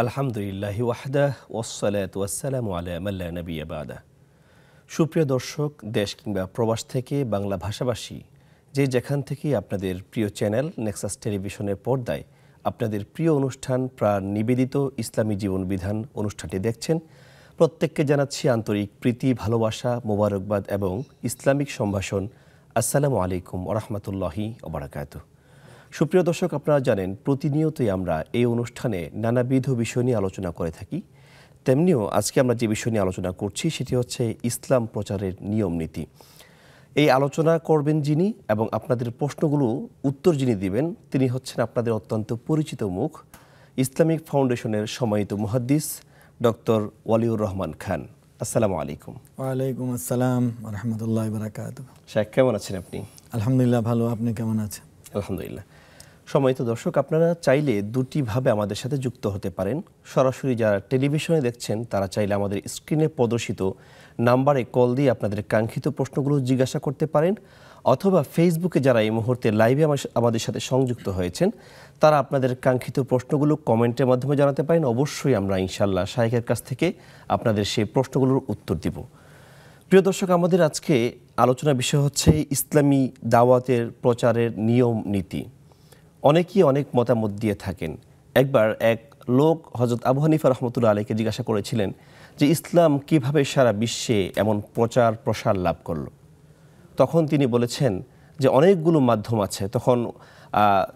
আলহামদুলিল্লাহি ওয়াহদাহ ওয়াসসালাতু ওয়াসসালামু আলা মান লা নাবিয়্যা বা'দাহ। সুপ্রিয় দর্শক, দেশ কিংবা প্রবাস থেকে বাংলা ভাষাভাষী যে যেখান থেকে আপনাদের প্রিয় চ্যানেল নেক্সাস টেলিভিশনের পর্দায় আপনাদের প্রিয় অনুষ্ঠান প্রাণ নিবেদিত ইসলামী জীবন বিধান অনুষ্ঠানটি দেখছেন, প্রত্যেককে জানাচ্ছি আন্তরিক প্রীতি, ভালোবাসা, মোবারকবাদ এবং ইসলামিক সম্ভাষণ। আসসালামু আলাইকুম ওয়া রাহমাতুল্লাহি ওয়া বারাকাতুহু। সুপ্রিয় দর্শক, আপনারা জানেন প্রতিনিয়তই আমরা এই অনুষ্ঠানে নানাবিধ বিষয় নিয়ে আলোচনা করে থাকি। তেমনিও আজকে আমরা যে বিষয় নিয়ে আলোচনা করছি সেটি হচ্ছে ইসলাম প্রচারের নিয়ম নীতি। এই আলোচনা করবেন যিনি এবং আপনাদের প্রশ্নগুলো উত্তর যিনি দিবেন তিনি হচ্ছেন আপনাদের অত্যন্ত পরিচিত মুখ, ইসলামিক ফাউন্ডেশনের সম্মানিত মুহাদ্দিস ডক্টর ওয়ালিউর রহমান খান। আসসালামু আলাইকুম। ওয়ালাইকুম আসসালাম ওয়া রাহমাতুল্লাহি ওয়া বারাকাতুহু। শেখ, কেমন আছেন আপনি? আলহামদুলিল্লাহ ভালো, আপনি কেমন আছেন? আলহামদুলিল্লাহ। সম্মানিত দর্শক, আপনারা চাইলে দুটিভাবে আমাদের সাথে যুক্ত হতে পারেন। সরাসরি যারা টেলিভিশনে দেখছেন তারা চাইলে আমাদের স্ক্রিনে প্রদর্শিত নাম্বারে কল দিয়ে আপনাদের কাঙ্ক্ষিত প্রশ্নগুলো জিজ্ঞাসা করতে পারেন, অথবা ফেসবুকে যারা এই মুহূর্তে লাইভে আমাদের সাথে সংযুক্ত হয়েছেন তারা আপনাদের কাঙ্ক্ষিত প্রশ্নগুলো কমেন্টের মাধ্যমে জানাতে পারেন। অবশ্যই আমরা ইনশাআল্লাহ শাইখের কাছ থেকে আপনাদের সেই প্রশ্নগুলোর উত্তর দিব। প্রিয় দর্শক, আমাদের আজকে আলোচনার বিষয় হচ্ছে ইসলামী দাওয়াতের প্রচারের নিয়ম নীতি। অনেকেই অনেক মতামত দিয়ে থাকেন। একবার এক লোক হযরত আবু হানিফা রহমতুল্লাহ আলাইকে জিজ্ঞাসা করেছিলেন যে ইসলাম কিভাবে সারা বিশ্বে এমন প্রচার প্রসার লাভ করলো। তখন তিনি বলেছেন যে অনেকগুলো মাধ্যম আছে। তখন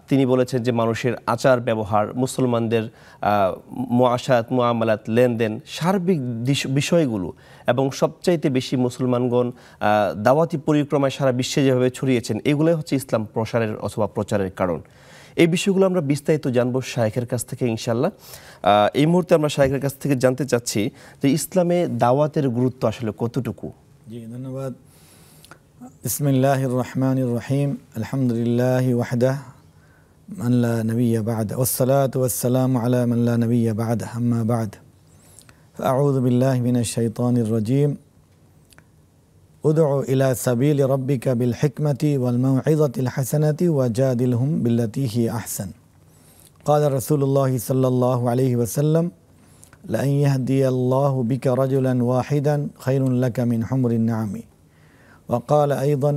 তিনি বলেছেন যে মানুষের আচার ব্যবহার, মুসলমানদের মুআশারাত, মুআমালাত, লেনদেন, সার্বিক বিষয়গুলো, এবং সবচাইতে বেশি মুসলমানগণ দাওয়াতি পরিক্রমায় সারা বিশ্বে যেভাবে ছড়িয়েছেন, এগুলোই হচ্ছে ইসলাম প্রসারের অথবা প্রচারের কারণ। এই বিষয়গুলো আমরা বিস্তারিত জানবো শাইখের কাছ থেকে ইনশাআল্লাহ। এই মুহূর্তে আমরা শাইখের কাছ থেকে জানতে চাচ্ছি যে ইসলামে দাওয়াতের গুরুত্ব আসলে কতটুকু। জি, ধন্যবাদ। বিসমিল্লাহির রহমানির রহিম। আলহামদুলিল্লাহি ওয়াহদাহ মান লা নাবিয়্যা বা'দা ওয়াসসালাতু ওয়াসসালামু আলা মান লা নাবিয়্যা বা'দা আম্মা বা'দ। আউযু বিল্লাহি মিনাশ শাইতানির রাজীম। উদউ ইলা সাবিলি রাব্বিকা বিল হিকমাতি ওয়াল মাউইযাতিল হাসানাতি ওয়াজাদিলহুম বিল্লাতী হিয়া আহসান। ক্বালা রাসূলুল্লাহি সাল্লাল্লাহু আলাইহি ওয়াসাল্লাম লা আন ইয়াহদিয়াল্লাহু বিকা রাজুলান ওয়াহিদান খায়রুন লাকা মিন হুমরিন না'মি। وقال أيضا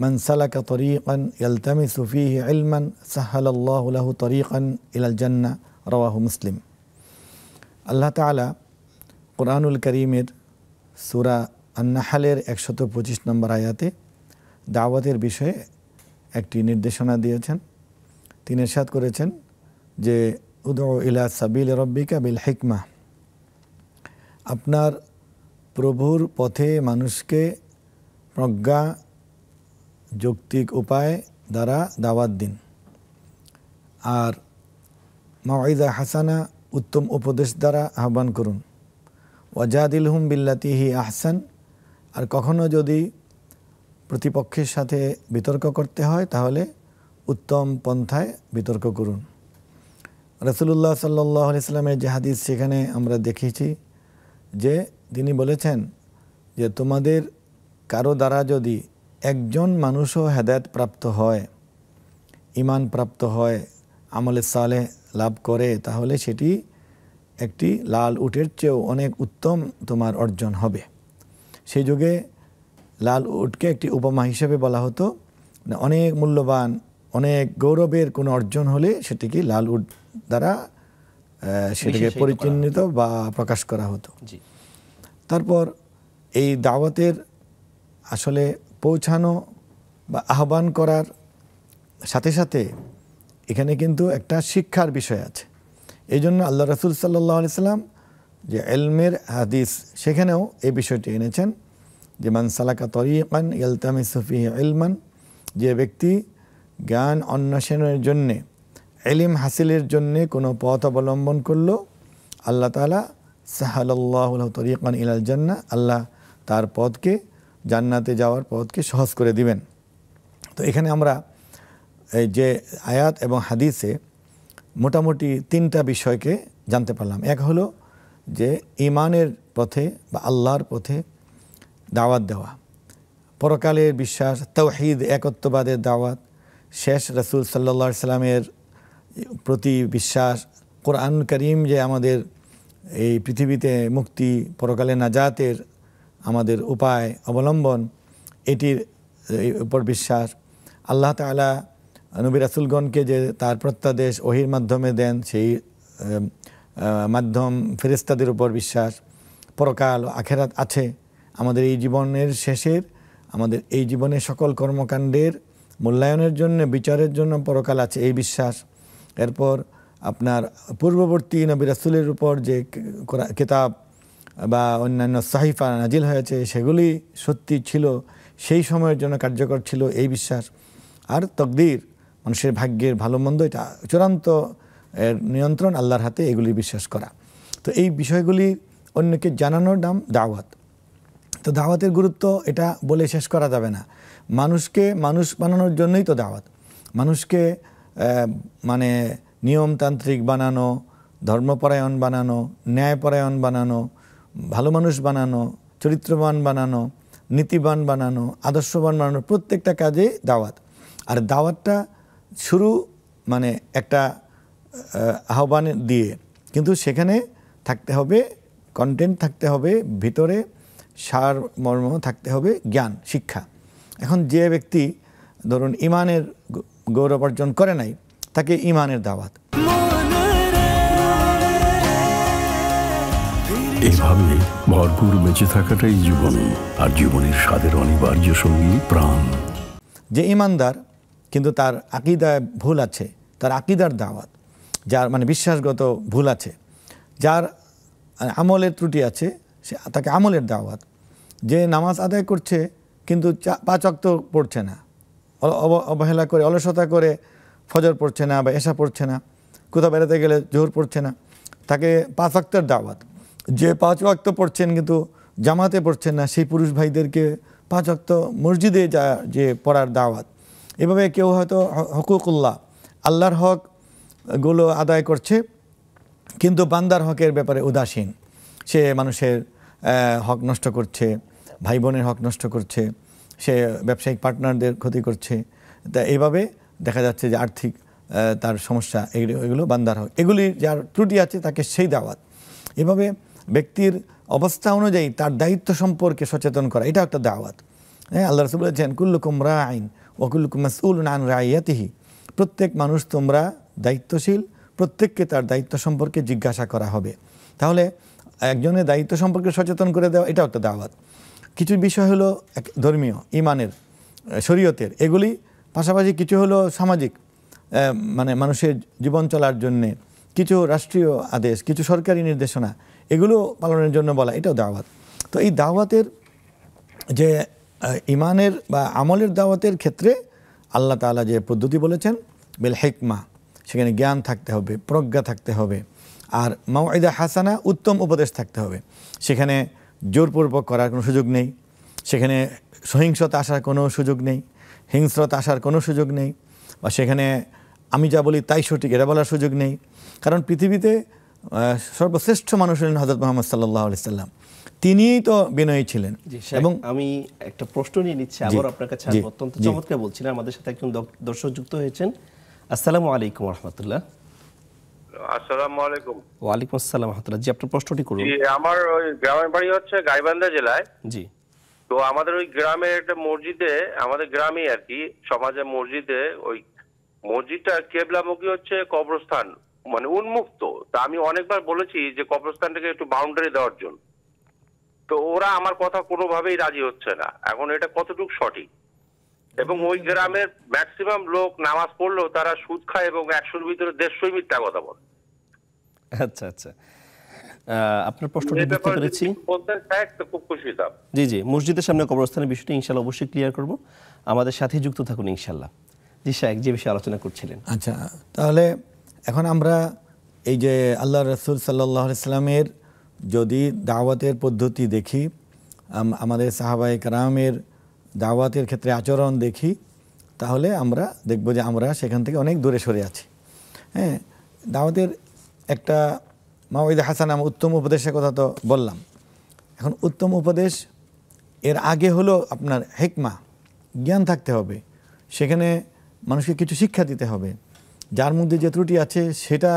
من سلك طريقا يلتمس فيه علما سهل الله له طريقا إلى الجنة رواه مسلم। আল্লাহ তাআলা কুরআনুল কারীমের সূরা আন-নাহলের 125 নম্বর আয়াতে দাওয়াতের বিষয়ে একটি নির্দেশনা দিয়েছেন। তিনি ইরশাদ করেছেন যে উদউ ইলা সাবিলি রাব্বিকা বিল হিকমাহ, আপনার প্রভুর পথে মানুষকে প্রজ্ঞা, যৌক্তিক উপায় দ্বারা দাওয়াত দিন। আর মাউইযা হাসানা, উত্তম উপদেশ দ্বারা আহ্বান করুন। ওয়াজাদিলহুম বিল্লাতী হিয়া আহসান, আর কখনো যদি প্রতিপক্ষের সাথে বিতর্ক করতে হয় তাহলে উত্তম পন্থায় বিতর্ক করুন। রাসূলুল্লাহ সাল্লাল্লাহু আলাইহি ওয়াসাল্লামের যে হাদিস, সেখানে আমরা দেখেছি যে তিনি বলেছেন যে তোমাদের কারো দ্বারা যদি একজন মানুষও হেদায়েত প্রাপ্ত হয়, ঈমান প্রাপ্ত হয়, আমলে সালেহ লাভ করে, তাহলে সেটি একটি লাল উটের চেয়েও অনেক উত্তম তোমার অর্জন হবে। সেই যুগে লাল উটকে একটি উপমা হিসেবে বলা হতো। অনেক মূল্যবান, অনেক গৌরবের কোনো অর্জন হলে সেটিকে লাল উট দ্বারা সেটিকে পরিচিহ্নিত বা প্রকাশ করা হতো। তারপর এই দাওয়াতের আসলে পৌঁছানো বা আহ্বান করার সাথে সাথে এখানে কিন্তু একটা শিক্ষার বিষয় আছে। এই জন্য আল্লাহ রাসূল সাল্লাল্লাহু আলাইহি সাল্লাম যে ইলমের হাদিস, সেখানেও এই বিষয়টি এনেছেন যে মান সালাকা তরিকান ইয়ালতামিসু ফিহি ইলমান, যে ব্যক্তি জ্ঞান অন্বেষণের জন্যে, ইলম হাসিলের জন্যে কোনো পথ অবলম্বন করলো, আল্লাহ তাআলা সাহালাল্লাহু লাহু তরিকান ইলাল জান্নাহ, আল্লাহ তার পথকে, জান্নাতে যাওয়ার পথকে সহজ করে দিবেন। তো এখানে আমরা এই যে আয়াত এবং হাদিসে মোটামুটি তিনটা বিষয়কে জানতে পারলাম। এক হলো যে ঈমানের পথে বা আল্লাহর পথে দাওয়াত দেওয়া, পরকালের বিশ্বাস, তাওহীদ, একত্ববাদের দাওয়াত, শেষ রাসূল সাল্লাল্লাহু আলাইহি সাল্লামের প্রতি বিশ্বাস, কোরআন করিম যে আমাদের এই পৃথিবীতে মুক্তি, পরকালে নাজাতের আমাদের উপায় অবলম্বন, এটির উপর বিশ্বাস। আল্লাহ তাআলা নবী রাসূলগণকে যে তার প্রত্যাদেশ ওহীর মাধ্যমে দেন, সেই মাধ্যম ফেরেশতাদের উপর বিশ্বাস। পরকাল আখিরাত আছে। আমাদের এই জীবনের শেষের, আমাদের এই জীবনের সকল কর্মকাণ্ডের মূল্যায়নের জন্য, বিচারের জন্য পরকাল আছে, এই বিশ্বাস। এরপর আপনার পূর্ববর্তী নবী রাসূলের উপর যে কিতাব বা অন্যান্য সাহিফা নাজিল হয়েছে সেগুলি সত্যি ছিল, সেই সময়ের জন্য কার্যকর ছিল, এই বিশ্বাস। আর তকদির, মানুষের ভাগ্যের ভালো মন্দ, এটা চূড়ান্ত নিয়ন্ত্রণ আল্লাহর হাতে, এগুলি বিশ্বাস করা। তো এই বিষয়গুলি অন্যকে জানানোর নাম দাওয়াত। তো দাওয়াতের গুরুত্ব এটা বলে শেষ করা যাবে না। মানুষকে মানুষ বানানোর জন্যই তো দাওয়াত। মানুষকে মানে নিয়মতান্ত্রিক বানানো, ধর্মপরায়ণ বানানো, ন্যায়পরায়ণ বানানো, ভালো মানুষ বানানো, চরিত্রবান বানানো, নীতিবান বানানো, আদর্শবান বানানো, প্রত্যেকটা কাজে দাওয়াত। আর দাওয়াতটা শুরু মানে একটা আহ্বান দিয়ে, কিন্তু সেখানে থাকতে হবে কন্টেন্ট, থাকতে হবে ভিতরে সার মর্ম, থাকতে হবে জ্ঞান, শিক্ষা। এখন যে ব্যক্তি ধরুন ইমানের গৌরব অর্জন করে নাই, তাকে ইমানের দাওয়াত। এভাবে ভরপুর বেঁচে থাকাটাই জীবন, আর জীবনের স্বাদের অনিবার্য সঙ্গী প্রাণ। যে ইমানদার কিন্তু তার আকীদায় ভুল আছে, তার আকীদার দাওয়াত। যার মানে বিশ্বাসগত ভুল আছে, যার আমলের ত্রুটি আছে, সে তাকে আমলের দাওয়াত। যে নামাজ আদায় করছে কিন্তু 5 ওয়াক্ত পড়ছে না, অবহেলা করে, অলসতা করে ফজর পড়ছে না বা এশা পড়ছে না, কোথাও বেড়াতে গেলে জোহর পড়ছে না, তাকে 5 ওয়াক্তের দাওয়াত। যে 5 ওয়াক্ত পড়ছেন কিন্তু জামাতে পড়ছেন না, সেই পুরুষ ভাইদেরকে 5 ওয়াক্ত মসজিদে যে পড়ার দাওয়াত। এভাবে কেউ হয়তো হকুকুল্লাহ, আল্লাহর হকগুলো আদায় করছে কিন্তু বান্দার হকের ব্যাপারে উদাসীন। সে মানুষের হক নষ্ট করছে, ভাই বোনের হক নষ্ট করছে, সে ব্যবসায়িক পার্টনারদের ক্ষতি করছে। তা এইভাবে দেখা যাচ্ছে যে আর্থিক তার সমস্যা, এগুলো বান্দার হক, এগুলি যার ত্রুটি আছে তাকে সেই দাওয়াত। এভাবে ব্যক্তির অবস্থা অনুযায়ী তার দায়িত্ব সম্পর্কে সচেতন করা, এটা একটা দাওয়াত। হ্যাঁ, আল্লাহ রাসূল বলেছেন কুল্লুকুম রাঈন ওয়া কুল্লুকুম মাসউলুন আন রাইয়াতিহি। প্রত্যেক মানুষ তোমরা দায়িত্বশীল, প্রত্যেককে তার দায়িত্ব সম্পর্কে জিজ্ঞাসা করা হবে। তাহলে একজনের দায়িত্ব সম্পর্কে সচেতন করে দেওয়া, এটাও একটা দাওয়াত। কিছু বিষয় হলো ধর্মীয়, ইমানের, শরীয়তের, এগুলি পাশাপাশি কিছু হলো সামাজিক, মানে মানুষের জীবন চলার জন্যে কিছু রাষ্ট্রীয় আদেশ, কিছু সরকারি নির্দেশনা, এগুলো পালনের জন্য বলা, এটাও দাওয়াত। তো এই দাওয়াতের যে ইমানের বা আমলের দাওয়াতের ক্ষেত্রে আল্লাহ তাআলা যে পদ্ধতি বলেছেন বিল হিকমা, সেখানে জ্ঞান থাকতে হবে, প্রজ্ঞা থাকতে হবে, আর মাউইদা হাসানা, উত্তম উপদেশ থাকতে হবে। সেখানে জোরপূর্বক করার কোনো সুযোগ নেই, সেখানে সহিংসতা আসার কোনো সুযোগ নেই, হিংস্রতা আসার কোনো সুযোগ নেই, বা সেখানে আমি যা বলি তাই সঠিক এটা বলার সুযোগ নেই। কারণ পৃথিবীতে সর্বশ্রেষ্ঠ মানুষ হলেন হযরত মুহাম্মদ সাল্লাল্লাহু আলাইহি সাল্লাম, তিনিই তো বিনয়ী ছিলেন। এবং আমি একটা প্রশ্ন নিয়ে নিচ্ছি আবার আপনার কাছে, অত্যন্ত চমৎকার বলছিলেন। আমাদের সাথে একজন দর্শক যুক্ত হয়েছেন। আসসালামু আলাইকুম ওয়া রাহমাতুল্লাহ। আসসালামু আলাইকুম। ওয়া আলাইকুম আসসালাম ওয়া রাহমাতুল্লাহ। জি, আপনার প্রশ্নটি করুন। জি, আমার ওই গ্রামের বাড়ি হচ্ছে গাইবান্ধা জেলায়। জি। তো আমাদের ওই গ্রামে একটা মসজিদে, আমাদের গ্রামে আর কি, সমাজের মসজিদে, ওই মসজিদটা কেবলামুখী হচ্ছে কবরস্থান, মানে উন্মুক্ত। তা আমি অনেকবার বলেছি যে কবরস্থানটাকে একটু বাউন্ডারি দেওয়ার জন্য, তো ওরা আমার কথা কোনোভাবেই রাজি হচ্ছে না। এখন এটা কতটুকু সঠিক? এবং ওই গ্রামের ম্যাক্সিমাম লোক নামাজ পড়লেও তারা সুদ খায় এবং 100-র ভিতরে 150 মিথ্যা কথা বলে। আচ্ছা আচ্ছা, আপনার প্রশ্নটি বুঝতে পেরেছি। বলতেন স্যার, তো খুব খুশি হতাম। জি জি, মসজিদের সামনে কবরস্থানের বিষয়টি ইনশাআল্লাহ অবশ্যই ক্লিয়ার করব। আমাদের সাথে যুক্ত থাকুন ইনশাআল্লাহ। জি শাইখ, যে বিষয়ে আলোচনা করছিলেন। আচ্ছা, তাহলে এখন আমরা এই যে আল্লাহ রাসূল সাল্লাল্লাহু আলাইহি সাল্লামের যদি দাওয়াতের পদ্ধতি দেখি, আমাদের সাহাবায়ে কেরামের দাওয়াতের ক্ষেত্রে আচরণ দেখি, তাহলে আমরা দেখব যে আমরা সেখান থেকে অনেক দূরে সরে আছি। হ্যাঁ, দাওয়াতের একটা মাউইদা হাসানা, উত্তম উপদেশের কথা তো বললাম। এখন উত্তম উপদেশ এর আগে হলো আপনার হিকমা, জ্ঞান থাকতে হবে। সেখানে মানুষকে কিছু শিক্ষা দিতে হবে, যার মধ্যে যে ত্রুটি আছে সেটা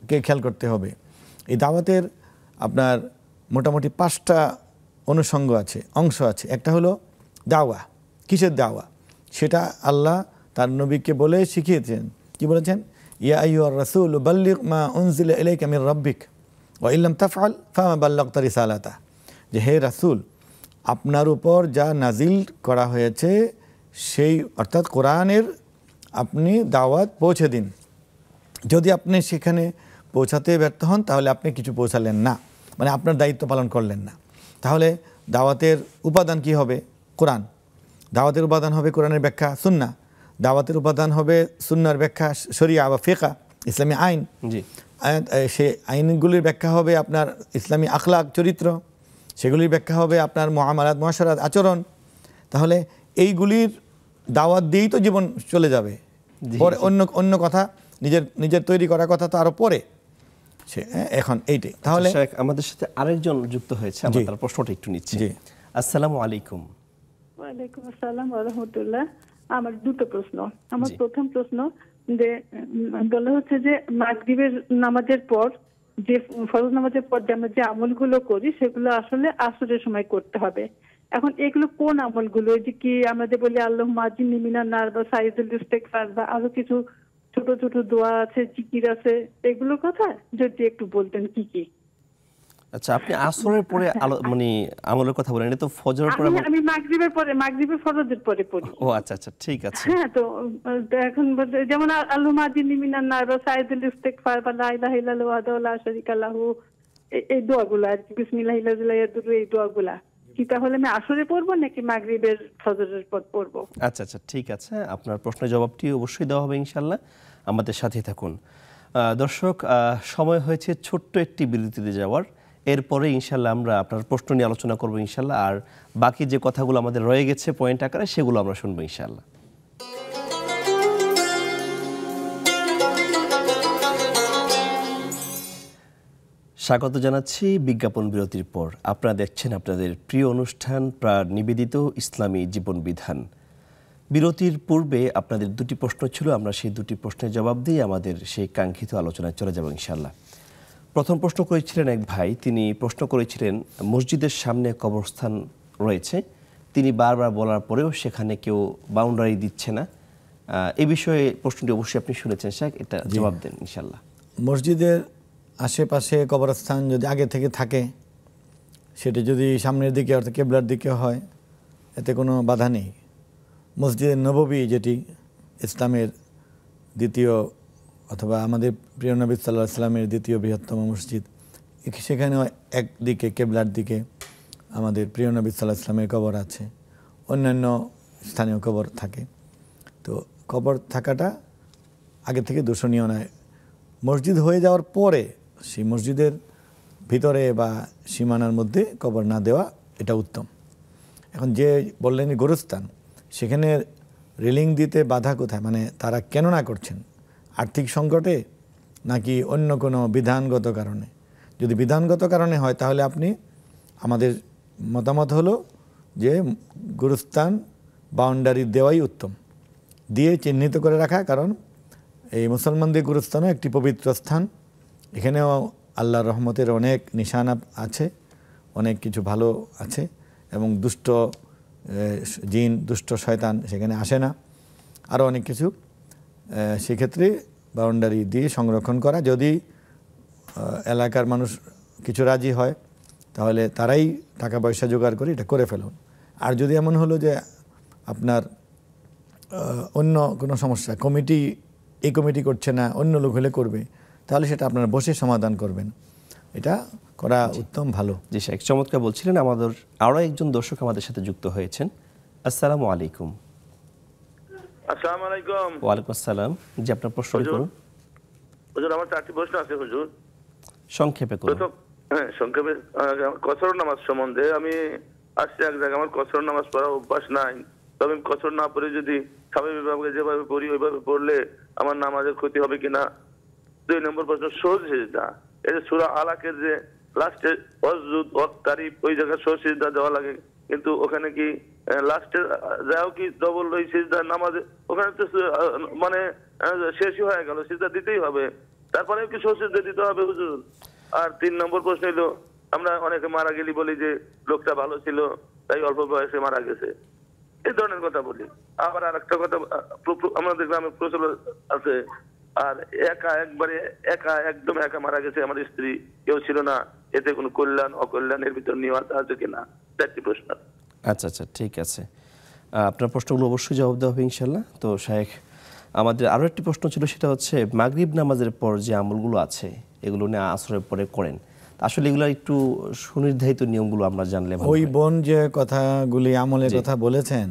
দাওয়াতকে খেয়াল করতে হবে। এই দাওয়াতের আপনার মোটামুটি 5টা অনুষঙ্গ আছে, অংশ আছে। একটা হলো দাওয়া। কিসের দাওয়া? সেটা আল্লাহ তার নবীকে বলে শিখিয়েছেন। কি বলেছেন? ইয়া আইয়ুহার রাসূল বাল্লিগ মা উনজিলা ইলাইকা মির রাব্বিক ওয়া ইল্লাম তাফআল ফামা বাল্লাগতা রিসালাতা। যে হে রাসূল, আপনার উপর যা নাজিল করা হয়েছে সেই অর্থাৎ কোরআনের আপনি দাওয়াত পৌঁছে দিন। যদি আপনি সেখানে পৌঁছাতে ব্যর্থ হন তাহলে আপনি কিছু পৌঁছালেন না, মানে আপনার দায়িত্ব পালন করলেন না। তাহলে দাওয়াতের উপাদান কি হবে? কোরআন। দাওয়াতের উপাদান হবে কোরআনের ব্যাখ্যা, সুন্নাহ। দাওয়াতের উপাদান হবে সুন্নাহর ব্যাখ্যা, শরিয়া বা ফিকহ, ইসলামী আইন। জি, সে আইনগুলির ব্যাখ্যা হবে আপনার ইসলামী আখলাক, চরিত্র। সেগুলির ব্যাখ্যা হবে আপনার মুআমালাত, মুআশারাত, আচরণ। তাহলে এইগুলির দাওয়াত দিয়েই তো জীবন চলে যাবে। পরে অন্য কথা, নিজের তৈরি করা কথা তো আরো পরে। সে এখন এইটাই। তাহলে আমাদের সাথে আরেকজন যুক্ত হয়েছে, আমরা তার প্রশ্নটা একটু নিচ্ছি। জি, আসসালামু আলাইকুম। ওয়ালাইকুম আসসালাম ওয়া রাহমাতুল্লাহ। আমার দুটো প্রশ্ন। আমার প্রথম প্রশ্ন যে বলা হচ্ছে যে মাগরিবের নামাজের পর যে ফরজ নামাজের পর যে আমরা যে আমলগুলো করি সেগুলো আসলে আসরের সময় করতে হবে। এখন এগুলো কোন আমলগুলো? যে কি আমরা যে বলি আল্লাহুম্মা আজিরনি মিনান নার বা সাইয়্যিদুল ইস্তিগফার বা আরো কিছু ছোট ছোট দোয়া আছে, জিকির আছে, এগুলোর কথা যদি একটু বলতেন কি কি। আচ্ছা, আপনি আসরের পরে মানে আমলের কথা বলেন, এটা তো ফজরের পরে। আমি মাগরিবের পরে, মাগরিবের ফরজের পরে পড়ি। ও আচ্ছা আচ্ছা, ঠিক আছে। হ্যাঁ, তো এখন যেমন আল্লাহুম্মা আজিরনি মিনান নার বা সাইয়্যিদুল ইস্তিগফার বা লা ইলাহা ইল্লাল্লাহু ওয়াহদাহু লা শারীকা লাহু, এই দোয়াগুলো আর কি, বিসমিল্লাহিল লাযী লা ইয়াদুররু, এই দোয়াগুলা কি তাহলে আমি আসরে পড়বো নাকি মাগরিবের ফজরের পর পড়বো? আচ্ছা আচ্ছা, ঠিক আছে, আপনার প্রশ্নের জবাবটি অবশ্যই দেওয়া হবে ইনশাআল্লাহ। আমাদের সাথে থাকুন। দর্শক, সময় হয়েছে ছোট্ট একটি বিরতিতে যাওয়ার। এরপরে ইনশাআল্লাহ আমরা আপনার প্রশ্ন নিয়ে আলোচনা করবো ইনশাআল্লাহ। আর বাকি যে কথাগুলো আমাদের রয়ে গেছে পয়েন্ট আকারে, সেগুলো আমরা শুনবো ইনশাআল্লাহ। স্বাগত জানাচ্ছি বিজ্ঞাপন বিরতির পর। আপনারা দেখছেন আপনাদের প্রিয় অনুষ্ঠান প্রাণ নিবেদিত ইসলামী জীবন বিধান। বিরতির পূর্বে আপনাদের দুটি প্রশ্ন ছিল, আমরা সেই দুটি প্রশ্নের জবাব দিয়ে আমাদের সেই কাঙ্ক্ষিত আলোচনায় চলে যাব ইনশাআল্লাহ। প্রথম প্রশ্ন করেছিলেন এক ভাই, তিনি প্রশ্ন করেছিলেন মসজিদের সামনে কবরস্থান রয়েছে, তিনি বারবার বলার পরেও সেখানে কেউ বাউন্ডারি দিচ্ছে না। এই বিষয়ে প্রশ্নটি অবশ্যই আপনি শুনেছেন, শেখ, এটা জবাব দেন ইনশাআল্লাহ। মসজিদের আশেপাশে কবরস্থান যদি আগে থেকে থাকে, সেটা যদি সামনের দিকে অর্থাৎ কেবলার দিকে হয়, এতে কোনো বাধা নেই। মসজিদে নববী, যেটি ইসলামের দ্বিতীয় অথবা আমাদের প্রিয় নবী সাল্লাল্লাহু আলাইহি ওয়াসাল্লামের দ্বিতীয় বৃহত্তম মসজিদ, সেখানেও একদিকে কেবলার দিকে আমাদের প্রিয় নবী সাল্লাল্লাহু আলাইহি ওয়াসাল্লামের কবর আছে, অন্যান্য স্থানীয় কবর থাকে। তো কবর থাকাটা আগে থেকে দূষণীয় নয়। মসজিদ হয়ে যাওয়ার পরে সেই মসজিদের ভিতরে বা সীমানার মধ্যে কবর না দেওয়া, এটা উত্তম। এখন যে বললেন গোরস্থান, সেখানে রেলিং দিতে বাধা কোথায়? মানে তারা কেন না করছেন? আর্থিক সংকটে নাকি অন্য কোনো বিধানগত কারণে? যদি বিধানগত কারণে হয় তাহলে আপনি, আমাদের মতামত হলো যে গোরস্থান বাউন্ডারি দেওয়াই উত্তম, দিয়ে চিহ্নিত করে রাখা। কারণ এই মুসলমানদের গোরস্থানও একটি পবিত্র স্থান, এখানেও আল্লাহর রহমতের অনেক নিশানা আছে, অনেক কিছু ভালো আছে, এবং দুষ্ট জিন, দুষ্ট শয়তান সেখানে আসে না, আরও অনেক কিছু। সেক্ষেত্রে বাউন্ডারি দিয়ে সংরক্ষণ করা, যদি এলাকার মানুষ কিছু রাজি হয় তাহলে তারাই টাকা পয়সা জোগাড় করে এটা করে ফেলুন। আর যদি এমন হলো যে আপনার অন্য কোনো সমস্যা, এই কমিটি করছে না, অন্য লোক হলে করবে, তাহলে সেটা আপনারা বসে সমাধান করবেন, এটা করা উত্তম, ভালো। জি শেখ, চমৎকার বলছিলেন। আমাদের আরও একজন দর্শক আমাদের সাথে যুক্ত হয়েছেন। আসসালামু আলাইকুম। আসসালামু আলাইকুম। ওয়ালাইকুম আসসালাম। জি, আপনার প্রশ্নটি করুন। হুজুর, আমার 4টি প্রশ্ন আছে হুজুর। সংক্ষেপে করুন। সংক্ষেপে কসর নামাজ সম্বন্ধে। আমি আসছি এক জায়গায়, আমার কসর নামাজ পড়ার অভ্যাস নাই, তবে আমি কসর না পড়ে যদি স্বাভাবিকভাবে যেভাবে পড়ি ওইভাবে পড়লে আমার নামাজের ক্ষতি হবে কিনা। 2 নম্বর প্রশ্ন, সহজ সিজদা। এই যে সূরা আলাকের যে লাস্টে ওয়াসজুদ ওয়াক্তারিব, ওই জায়গায় সহজ সিজদা দেওয়া লাগে, কিন্তু ওখানে কি লাস্টে যাও কি ডবল ওই সিজদা নামাজে, ওখানে তো মানে শেষই হয়ে গেল, সিজদা দিতেই হবে। তারপরে কি শ্বশুরদের দিতে হবে হুজুর? আর 3 নম্বর প্রশ্ন হলো, আমরা অনেকে মারা গেলি বলি যে লোকটা ভালো ছিল তাই অল্প বয়সে মারা গেছে, এই ধরনের কথা বলি। আবার আর একটা কথা আমাদের গ্রামে প্রচলন আছে, আর একা একদম একা মারা গেছে, আমার স্ত্রী কেউ ছিল না, এতে কোনো কল্যাণ অকল্যাণের ভিতর নিয়ত আছে কিনা? 4টি প্রশ্ন। আচ্ছা আচ্ছা, ঠিক আছে। আপনার প্রশ্নগুলো অবশ্যই জবাব দেওয়া হবে ইনশাল্লাহ। তো শায়েখ, আমাদের আরও একটি প্রশ্ন ছিল, সেটা হচ্ছে মাগরিব নামাজের পর যে আমলগুলো আছে এগুলো নিয়ে আসরের পরে করেন, আসলে এগুলো একটু সুনির্ধারিত নিয়মগুলো আমরা জানলে ভালো ওই হয়। বোন যে কথাগুলি আমলের কথা বলেছেন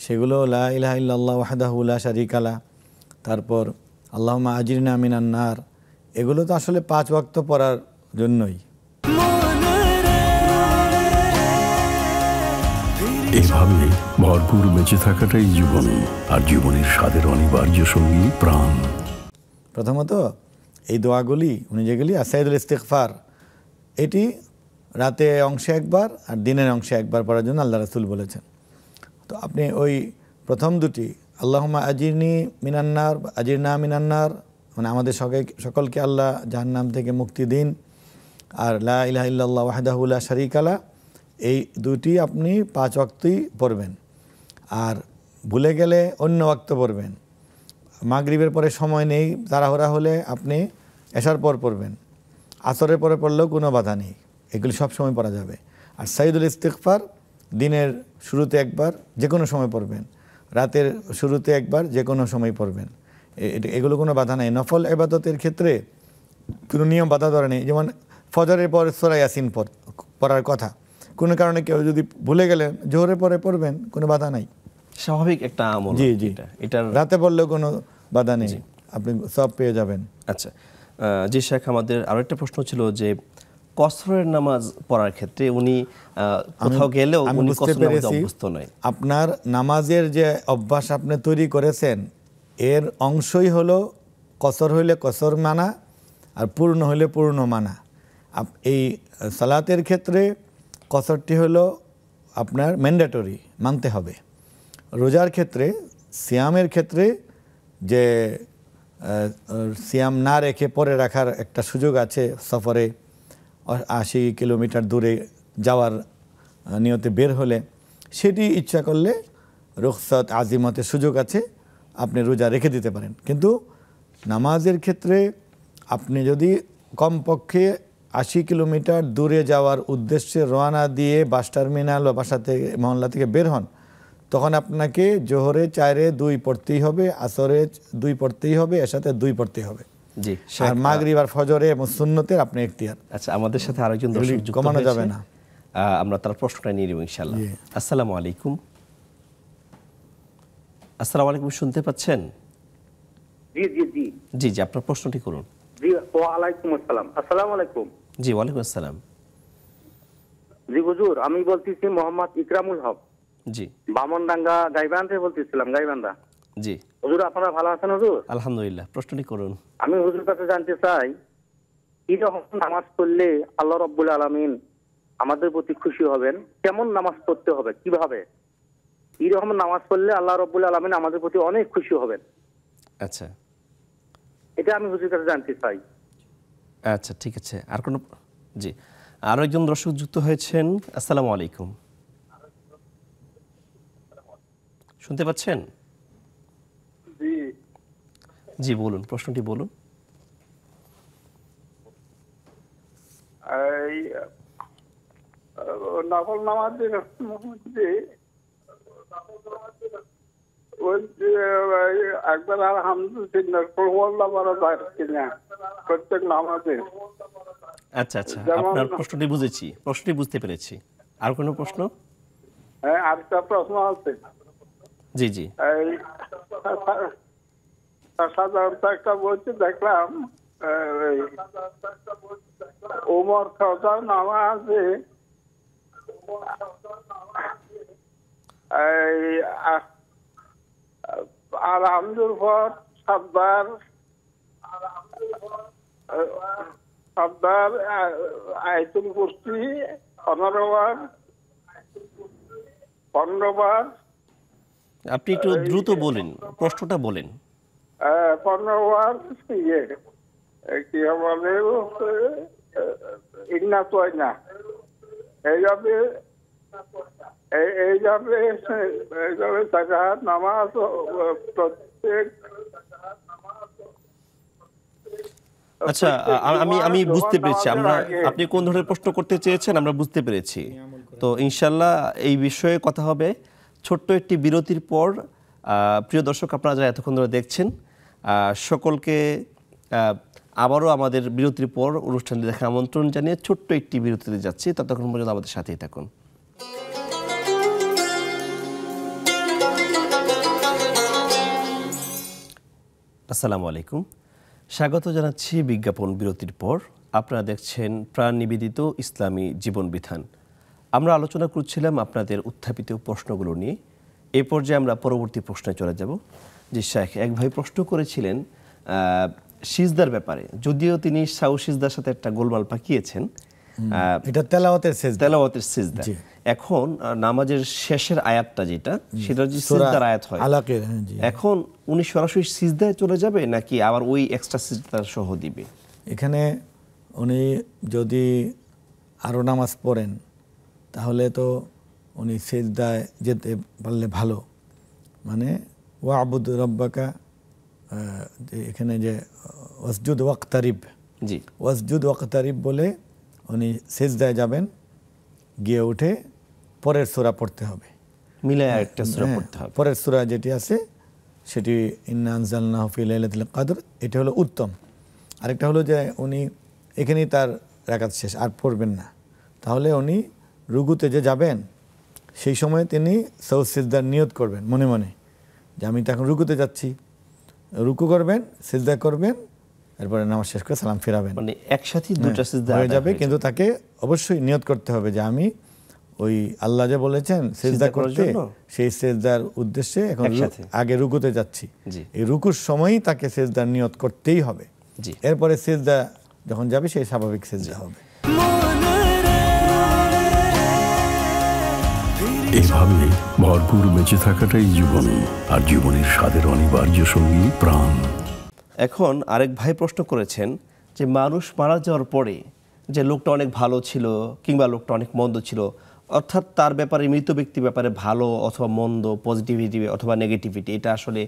সেগুলো লা ইলাহা ইল্লাল্লাহু ওয়াহদাহু লা শারীকা লাহ, তারপর আল্লাহুম্মা আজিরনা মিনান নার, এগুলো তো আসলে 5 ওয়াক্ত পড়ার জন্যই। এভাবে ভরপুর বেঁচে থাকাটাই জীবন, আর জীবনের স্বাদের অনিবার্য সঙ্গী প্রাণ। প্রথমত এই দোয়াগুলি উনি যেগুলি আসাইদুল ইস্তিগফার, এটি রাতে অংশে একবার আর দিনের অংশে একবার পড়ার জন্য আল্লাহ রাসূল বলেছেন। তো আপনি ওই প্রথম দুটি আল্লাহুম্মা আজিরনি মিনান্নার, আজিরনা মিনান্নার, মানে আমাদের সকলকে আল্লাহ জাহান্নাম থেকে মুক্তি দিন, আর লা ইলাহা ইল্লাল্লাহু ওয়াহদাহু লা শারীকা লাহ, এই দুটি আপনি 5 ওয়াক্তই পড়বেন। আর ভুলে গেলে অন্য ওয়াক্ত পড়বেন। মাগরিবের পরে সময় নেই, তাড়াহুড়া হলে আপনি এশার পর পড়বেন, আসরের পরে পড়লেও কোনো বাধা নেই, এগুলি সব সময় পড়া যাবে। আর সাইদুল ইস্তিগফার দিনের শুরুতে একবার যে কোনো সময় পড়বেন, রাতের শুরুতে একবার যে কোনো সময় পড়বেন, এগুলো কোনো বাধা নেই। নফল ইবাদতের ক্ষেত্রে কোনো নিয়ম বাধা ধরে নেই, যেমন ফজরের পর সূরা ইয়াসিন পড়ার কথা, কোনো কারণে কেউ যদি ভুলে গেলেন জোহরের পরে পড়বেন, কোনো বাধা নাই, স্বাভাবিক একটা আমল। জি জি, এটার রাতে পড়লেও কোনো বাধা নেই, আপনি সব পেয়ে যাবেন। আচ্ছা, জি শেখ, আমাদের আরো একটা প্রশ্ন ছিল যে কসরের নামাজ পড়ার ক্ষেত্রে উনি কোথাও গেলেও আমি উনি বুঝতে কসর নামাজে পেরেছি, অভ্যস্ত নয়। আপনার নামাজের যে অভ্যাস আপনি তৈরি করেছেন এর অংশই হলো কসর হইলে কসর মানা আর পূর্ণ হইলে পূর্ণ মানা। এই সালাতের ক্ষেত্রে কসরটি হলো আপনার ম্যান্ডেটরি, মানতে হবে। রোজার ক্ষেত্রে, সিয়ামের ক্ষেত্রে যে সিয়াম না রেখে পরে রাখার একটা সুযোগ আছে, সফরে 80 কিলোমিটার দূরে যাওয়ার নিয়তে বের হলে, সেটি ইচ্ছা করলে রুখসাত আজিমতের সুযোগ আছে, আপনি রোজা রেখে দিতে পারেন। কিন্তু নামাজের ক্ষেত্রে আপনি যদি কমপক্ষে 80 কিলোমিটার দূরে যাওয়ার উদ্দেশ্যে রওনা দিয়ে বাস টার্মিনাল বা বাসা থেকে মহল্লা থেকে বের হন, তখন আপনাকে জোহরে 4-এ 2 পড়তেই হবে, আসরে 2 পড়তেই হবে, এশাতে 2 পড়তেই হবে। জি, আর মাগরিব আর ফজরে এবং সুন্নতের আপনি এখতিয়ার। আচ্ছা, আমাদের সাথে আরেকজন দর্শক যুক্ত কমানো হয়েছে, যাবে না। আমরা তার প্রশ্নটা নিয়ে নেব ইনশাআল্লাহ। জি। আসসালামু আলাইকুম। আসসালামু আলাইকুম, শুনতে পাচ্ছেন? জি জি জি জি জি, আপনার প্রশ্নটি করুন। জি, ওয়ালাইকুম আসসালাম। আসসালামু আলাইকুম। জি, ওয়ালাইকুম আসসালাম। জি হুজুর, আমি বলতেছি মোহাম্মদ ইকরামুল হক, জি বামনডাঙ্গা গাইবান্ধা থেকে বলতেছিলাম, গাইবান্ধা। জি, হুজুর আপনারা ভালো আছেন হুজুর? আলহামদুলিল্লাহ। প্রশ্নটি করুন। আমি হুজুর কাছে জানতে চাই, কি রকম নামাজ পড়লে আল্লাহ রাব্বুল আলামিন আমাদের প্রতি খুশি হবেন? কেমন নামাজ পড়তে হবে, কিভাবে, কি রকম নামাজ পড়লে আল্লাহ রাব্বুল আলামিন আমাদের প্রতি অনেক খুশি হবেন? আচ্ছা এটা আমি হুজুর কাছে জানতে চাই। আচ্ছা, ঠিক আছে। আর কোনো? জি, আরো একজন দর্শক যুক্ত হয়েছেন। আসসালামু আলাইকুম, শুনতে পাচ্ছেন? জি জি, বলুন, প্রশ্নটি বলুন। এই নকল নামাজের মধ্যে ওই যে একবার আলহামদুলিল্লাহ কোরআন পড়া যায় কিনা প্রত্যেক নামাজে? আচ্ছা আচ্ছা, যেমন- আপনার প্রশ্নটি বুঝেছি, প্রশ্নটি বুঝতে পেরেছি। আর কোনো প্রশ্ন? হ্যাঁ, আরেকটা প্রশ্ন আছে। জি জি, এই সাধারণত একটা বলছি দেখলাম, এই ওমর খাওয়ার নামাজে এই আলহামদুর পর সাবধান আয়তুল কুরসি 15 বার, আপনি একটু দ্রুত বলেন, প্রশ্নটা বলেন। 15 বার কি বলে ইন্নাত হয় না, এইভাবে এইভাবে এইভাবে সাকাত নামাজ প্রত্যেক। আচ্ছা, আমি বুঝতে পেরেছি আপনি কোন ধরনের প্রশ্ন করতে চেয়েছেন, আমরা বুঝতে পেরেছি। তো ইনশাল্লাহ এই বিষয়ে কথা হবে ছোট্ট একটি বিরতির পর। প্রিয় দর্শক, আপনারা যারা এতক্ষণ ধরে দেখছেন, সকলকে আবারও আমাদের বিরতির পর অনুষ্ঠানটি দেখার আমন্ত্রণ জানিয়ে ছোট্ট একটি বিরতিতে যাচ্ছি। ততক্ষণ পর্যন্ত আমাদের সাথেই থাকুন। আসসালামু আলাইকুম, স্বাগত জানাচ্ছি বিজ্ঞাপন বিরতির পর। আপনারা দেখছেন প্রাণ নিবেদিত ইসলামী জীবন বিধান। আমরা আলোচনা করছিলাম আপনাদের উত্থাপিত প্রশ্নগুলো নিয়ে। এই পর্যায়ে আমরা পরবর্তী প্রশ্নে চলে যাব। যে শেখ, এক ভাই প্রশ্ন করেছিলেন সিজদার ব্যাপারে, যদিও তিনি সাউ সিজদার সাথে একটা গোলমাল পাকিয়েছেন। এটা তেলাওয়াতের সিজদা। এখন নামাজের শেষের আয়াতটা যেটা, সেটা যে সিজদার আয়াত হয়, এখন উনি সরাসরি সিজদায় চলে যাবে নাকি আবার ওই এক্সট্রা সিজদা সহ দিবে? এখানে উনি যদি আরও নামাজ পড়েন তাহলে তো উনি সিজদায় যেতে পারলে ভালো। মানে ওয়াবুদ রব্বাকা, এখানে যে ওয়াসজুদ ওয়াক্তারিব, জি, ওয়াসজুদ ওয়াক্তারিব বলে উনি সিজদায় যাবেন, গিয়ে উঠে পরের সূরা পড়তে হবে, মিলে একটা সূরা পড়তে হবে। পরের সূরা যেটি আছে সেটি ইন্না আনজালনাহু ফি লাইলাতুল কদর, এটা হলো উত্তম। আরেকটা হলো যে উনি এখানেই তার রাকাত শেষ, আর পড়বেন না। তাহলে উনি রুকুতে যে যাবেন সেই সময় তিনি সাউ সিজদার নিয়ত করবেন মনে মনে, যে আমি তো এখন রুকুতে যাচ্ছি। রুকু করবেন, সিজদা করবেন, এরপরে নামাজ শেষ করে সালাম ফিরাবেন। মানে একসাথে দুটো সিজদা হয়ে যাবে, কিন্তু তাকে অবশ্যই নিয়ত করতে হবে যে আমি ওই আল্লাহ যে বলেছেন সিজদা করতে, সেই সিজদার উদ্দেশ্যে এখন আগে রুকুতে যাচ্ছি। এই রুকুর সময়ই তাকে সিজদার নিয়ত করতেই হবে। এরপরে সিজদা যখন যাবে সেই স্বাভাবিক সিজদা হবে। এভাবে ভরপুর বেঁচে থাকাটাই জীবন, আর জীবনের স্বাদের অনিবার্য সঙ্গী প্রাণ। এখন আরেক ভাই প্রশ্ন করেছেন যে মানুষ মারা যাওয়ার পরে যে লোকটা অনেক ভালো ছিল কিংবা লোকটা অনেক মন্দ ছিল, অর্থাৎ তার ব্যাপারে, মৃত ব্যক্তির ব্যাপারে ভালো অথবা মন্দ, পজিটিভিটি অথবা নেগেটিভিটি, এটা আসলে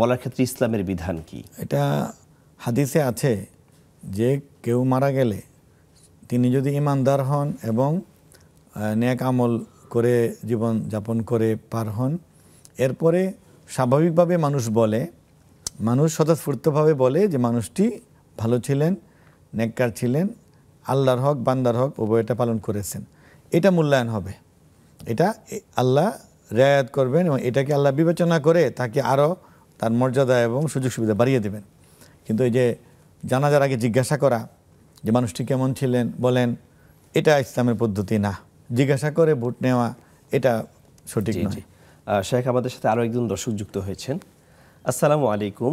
বলার ক্ষেত্রে ইসলামের বিধান কি? এটা হাদিসে আছে যে কেউ মারা গেলে তিনি যদি ইমানদার হন এবং নেক আমল করে জীবন যাপন করে পার হন, এরপরে স্বাভাবিকভাবে মানুষ স্বতঃস্ফূর্তভাবে বলে যে মানুষটি ভালো ছিলেন, নেককার ছিলেন, আল্লাহর হক বান্দার হক উভয়টা পালন করেছেন, এটা মূল্যায়ন হবে। এটা আল্লাহ রেয়াত করবেন এবং এটাকে আল্লাহ বিবেচনা করে তাকে আরও তার মর্যাদা এবং সুযোগ সুবিধা বাড়িয়ে দেবেন। কিন্তু এই যে জানাজার আগে জিজ্ঞাসা করা যে মানুষটি কেমন ছিলেন বলেন, এটা ইসলামের পদ্ধতি না। জিজ্ঞাসা করে ভোট নেওয়া এটা সঠিক নয়। শেখ, আমাদের সাথে আরো একজন দর্শক যুক্ত হয়েছেন। আসসালামু আলাইকুম।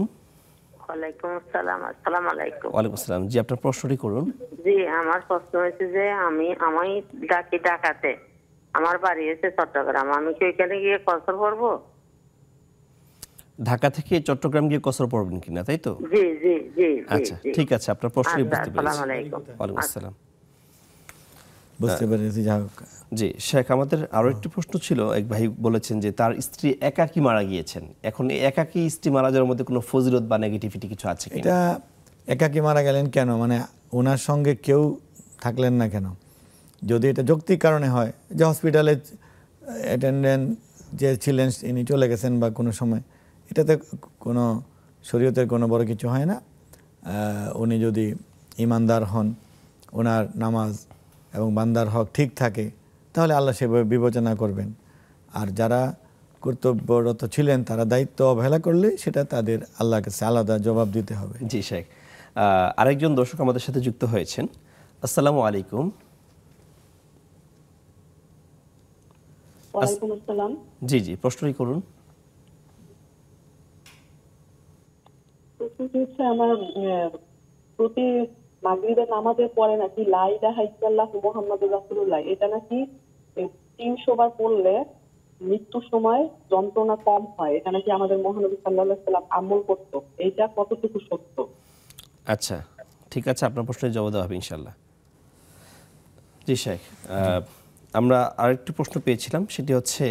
ওয়ালাইকুম আসসালাম। আসসালামু আলাইকুম। ওয়ালাইকুম আসসালাম। জি, আপনার প্রশ্নটি করুন। জি, আমার প্রশ্ন হচ্ছে যে আমি ঢাকাতে, আমার বাড়ি হচ্ছে চট্টগ্রাম, আমি কি ওইখানে গিয়ে কসর পড়বো? ঢাকা থেকে চট্টগ্রাম গিয়ে কসর পড়বেন কিনা, তাই তো? জি জি জি। আচ্ছা, ঠিক আছে, আপনার প্রশ্নটি বুঝতে পেরেছি। আসসালামু আলাইকুম। ওয়ালাইকুম আসসালাম। বুঝতে পেরেছি। জি শেখ, আমাদের আরো একটি প্রশ্ন ছিল। এক ভাই বলেছেন যে তার স্ত্রী একাকী মারা গিয়েছেন, এখন এই একাকী স্ত্রী মারা যাওয়ার মধ্যে কোনো ফজিলত বা নেগেটিভিটি কিছু আছে কিনা? এটা একাকী মারা গেলেন কেন, মানে ওনার সঙ্গে কেউ থাকলেন না কেন? যদি এটা যৌক্তিক কারণে হয়, যে হসপিটালে অ্যাটেন্ডেন্ট যে ছিলেন ইনি চলে গেছেন বা কোনো সময়, এটাতে কোনো শরীয়তের কোনো বড় কিছু হয় না। উনি যদি ইমানদার হন, ওনার নামাজ এবং বান্দার হক ঠিক থাকে, তাহলে আল্লাহ সেভাবে বিবেচনা করবেন। আর যারা কর্তব্যরত ছিলেন তারা দায়িত্ব অবহেলা করলে সেটা তাদের আল্লাহর কাছে আলাদা জবাব দিতে হবে। জি শেখ, আরেকজন দর্শক আমাদের সাথে যুক্ত হয়েছেন। আসসালামু আলাইকুম। ওয়ালাইকুম আসসালাম। জি জি, প্রশ্নই করুন। আমার প্রতি মাগরিবের নামাজের পরে নাকি লা ইলাহা ইল্লাল্লাহু মুহাম্মাদুর রাসূলুল্লাহ, এটা নাকি 300 বার পড়লে মৃত্যুর সময় যন্ত্রণা কম হয়, এটা নাকি আমাদের মহানবী সাল্লাল্লাহু আলাইহি ওয়াসাল্লাম আমল করত, এইটা কতটুকু সত্য? আচ্ছা, ঠিক আছে, আপনার প্রশ্নের জবাব দেওয়া হবে ইনশাল্লাহ। জি শেখ, আমরা আরেকটি প্রশ্ন পেয়েছিলাম, সেটি হচ্ছে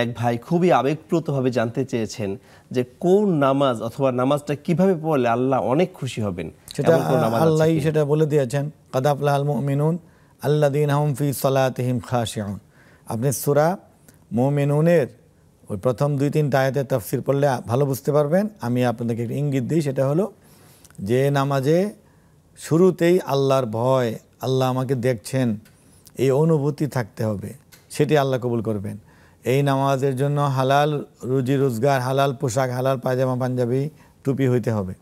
এক ভাই খুবই আবেগপ্রতভাবে জানতে চেয়েছেন যে কোন নামাজ অথবা নামাজটা কিভাবে পড়লে আল্লাহ অনেক খুশি হবেন। সেটা আল্লাহই সেটা বলে দিয়েছেন, কাদ আফলাহাল মুমিনুন আল্লাযীনা হুম ফি সালাতিহিম খাশিউন। আপনি সূরা মুমিনুনের ওই প্রথম 2-3 আয়াতের তাফসীর পড়লে ভালো বুঝতে পারবেন। আমি আপনাদেরকে একটা ইঙ্গিত দিই, সেটা হলো যে নামাজে শুরুতেই আল্লাহর ভয়, আল্লাহ আমাকে দেখছেন, এই অনুভূতি থাকতে হবে, সেটি আল্লাহ কবুল করবেন। এই নামাজের জন্য হালাল রুজি রোজগার, হালাল পোশাক, হালাল পায়জামা পাঞ্জাবি টুপি হইতে হবে।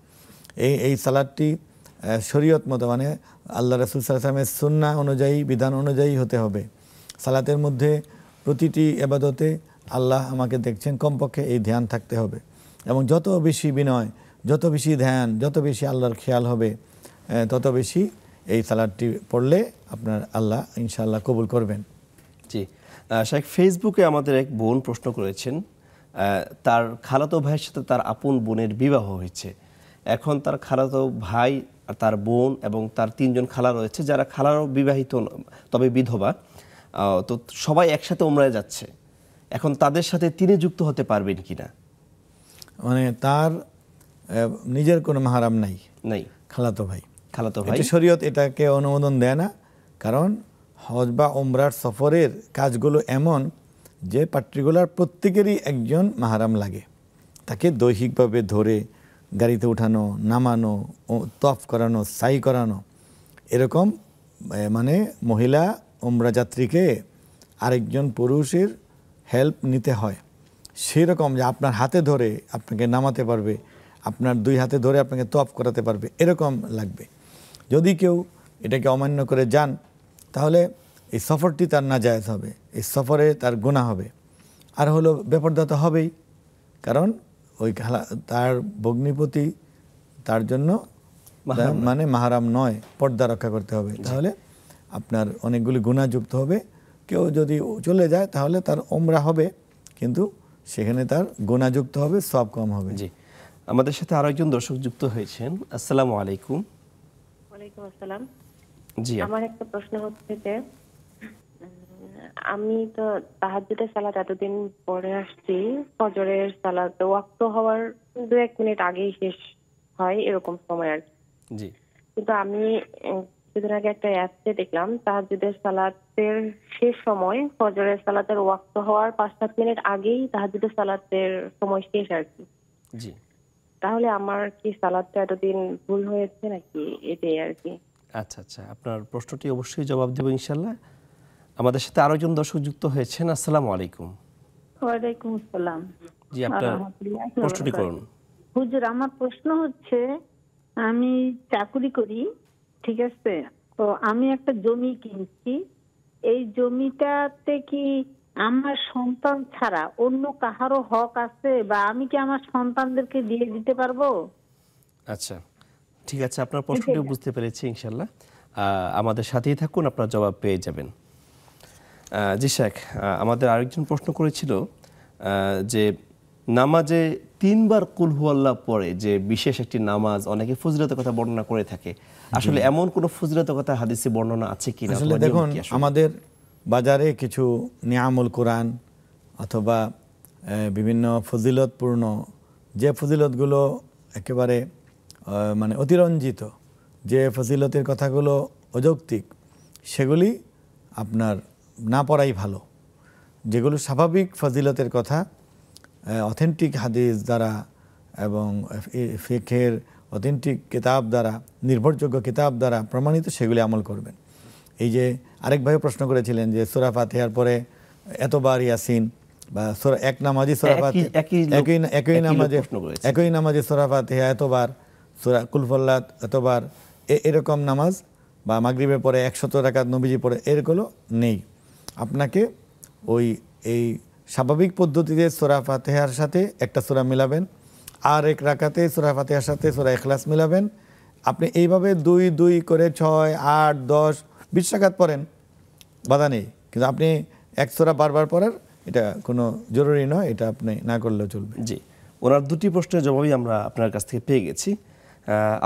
এই সালাদটি শরীয়ত মতো, মানে আল্লাহ রাসূল সাল্লাল্লাহু আলাইহি ওয়াসাল্লামের সুন্নাহ অনুযায়ী, বিধান অনুযায়ী হতে হবে। সালাতের মধ্যে প্রতিটি ইবাদতে আল্লাহ আমাকে দেখছেন, কমপক্ষে এই ধ্যান থাকতে হবে। এবং যত বেশি বিনয়, যত বেশি ধ্যান, যত বেশি আল্লাহর খেয়াল হবে, তত বেশি এই সালাদটি পড়লে আপনার আল্লাহ ইনশাআল্লাহ কবুল করবেন। জি শেখ, ফেসবুকে আমাদের এক বোন প্রশ্ন করেছেন, তার খালাতো ভাইয়ের সাথে তার আপন বোনের বিবাহ হয়েছে। এখন তার খালাতো ভাই, তার বোন এবং তার 3 জন খালা রয়েছে, যারা খালারও বিবাহিত তবে বিধবা, তো সবাই একসাথে উমরায় যাচ্ছে। এখন তাদের সাথে তিনি যুক্ত হতে পারবেন কিনা? মানে তার নিজের কোনো মাহারাম নাই, খালাতো ভাই। শরীয়ত এটাকে অনুমোদন দেয় না, কারণ হজ বা উমরার সফরের কাজগুলো এমন যে পার্টিকুলার প্রত্যেকেরই একজন মাহারাম লাগে। তাকে দৈহিকভাবে ধরে গাড়িতে উঠানো, নামানো, তফ করানো, সাই করানো, এরকম মানে মহিলা উমরা যাত্রীকে আরেকজন পুরুষের হেল্প নিতে হয়। সেরকম যে আপনার হাতে ধরে আপনাকে নামাতে পারবে, আপনার 2 হাতে ধরে আপনাকে তফ করাতে পারবে, এরকম লাগবে। যদি কেউ এটাকে অমান্য করে যান, তাহলে এই সফরটি তার নাজায়েজ হবে, এই সফরে তার গুনাহ হবে। আর হলো বেপরদা তো হবেই, কারণ ওই তার ভগ্নিপতি তার জন্য মানে মাহারাম নয়, পর্দা রক্ষা করতে হবে। তাহলে আপনার অনেকগুলি গুনাহ যুক্ত হবে। কেউ যদি চলে যায় তাহলে তার উমরা হবে, কিন্তু সেখানে তার গুনাহ যুক্ত হবে, সওয়াব কম হবে। জি, আমাদের সাথে আরো একজন দর্শক যুক্ত হয়েছেন। আসসালামু আলাইকুম। ওয়ালাইকুম আসসালাম। জি, আমার একটা প্রশ্ন হচ্ছে যে আমি তো তাহাজ্জুদের সালাত এতদিন পরে আসছি, ফজরের সালাত ওয়াক্ত হওয়ার 2-1 মিনিট আগেই শেষ হয়, এরকম সময় আর জি। কিন্তু আমি কিছুদিন আগে একটা অ্যাপসে দেখলাম তাহাজ্জুদের সালাতের শেষ সময় ফজরের সালাতের ওয়াক্ত হওয়ার 5-7 মিনিট আগেই তাহাজ্জুদের সালাতের সময় শেষ আর কি। জি, তাহলে আমার কি সালাতটা এতদিন ভুল হয়েছে নাকি, এটাই আর কি। আচ্ছা আচ্ছা, আপনার প্রশ্নটি অবশ্যই জবাব দেব ইনশাআল্লাহ। আমাদের সাথে আরো একজন দর্শক যুক্ত হয়েছেন। আসসালামু আলাইকুম। ওয়ালাইকুম আসসালাম। জি, আপনার প্রশ্নটি করুন। হুজুর, আমার প্রশ্ন হচ্ছে, আমি চাকরি করি, ঠিক আছে, তো আমি একটা জমি কিনছি। এই জমিটাতে কি আমার সন্তান ছাড়া অন্য কাহারও হক আছে, বা আমি কি আমার সন্তানদেরকে দিয়ে দিতে পারবো? আচ্ছা, ঠিক আছে, আপনার প্রশ্নটি বুঝতে পেরেছি ইনশাআল্লাহ। আমাদের সাথেই থাকুন, আপনার জবাব পেয়ে যাবেন। জি শেখ, আমাদের আরেকজন প্রশ্ন করেছিল যে নামাজে 3 বার কুল হুয়াল্লাহ পড়ে যে বিশেষ একটি নামাজ, অনেকে ফজিলতের কথা বর্ণনা করে থাকে। আসলে এমন কোন ফজিলতের কথা হাদিসে বর্ণনা আছে কিনা? আসলে দেখুন, আমাদের বাজারে কিছু নিয়ামুল কোরআন অথবা বিভিন্ন ফজিলতপূর্ণ যে ফজিলতগুলো একেবারে মানে অতিরঞ্জিত, যে ফজিলতের কথাগুলো অযৌক্তিক, সেগুলি আপনার না পড়াই ভালো। যেগুলো স্বাভাবিক ফজিলতের কথা অথেন্টিক হাদিস দ্বারা এবং ফিকহের অথেন্টিক কিতাব দ্বারা, নির্ভরযোগ্য কিতাব দ্বারা প্রমাণিত, সেগুলি আমল করবেন। এই যে আরেক ভাই প্রশ্ন করেছিলেন যে সূরা ফাতিহার পরে এতবার ইয়াসিন বা এক নামাজি সূরা ফাতিহা, একই নামাজে সূরা ফাতিহা এতবার, সূরা কুল হুয়াল্লাহ এতবার, এরকম নামাজ বা মাগরিবের পরে 100 রাকাত নবীজি পড়ে, এরগুলো নেই। আপনাকে এই স্বাভাবিক পদ্ধতিতে সূরা ফাতিহার সাথে একটা সূরা মিলাবেন, আর এক রাকাতে সূরা ফাতিহার সাথে সূরা ইখলাস মিলাবেন। আপনি এইভাবে 2-2 করে 6, 8, 10, 20 রাকাত পড়েন, বাধা নেই। কিন্তু আপনি এক সূরা বারবার পড়ার এটা কোনো জরুরি নয়, এটা আপনি না করলেও চলবে। জি, ওনার 2টি প্রশ্নের জবাবই আমরা আপনার কাছ থেকে পেয়ে গেছি।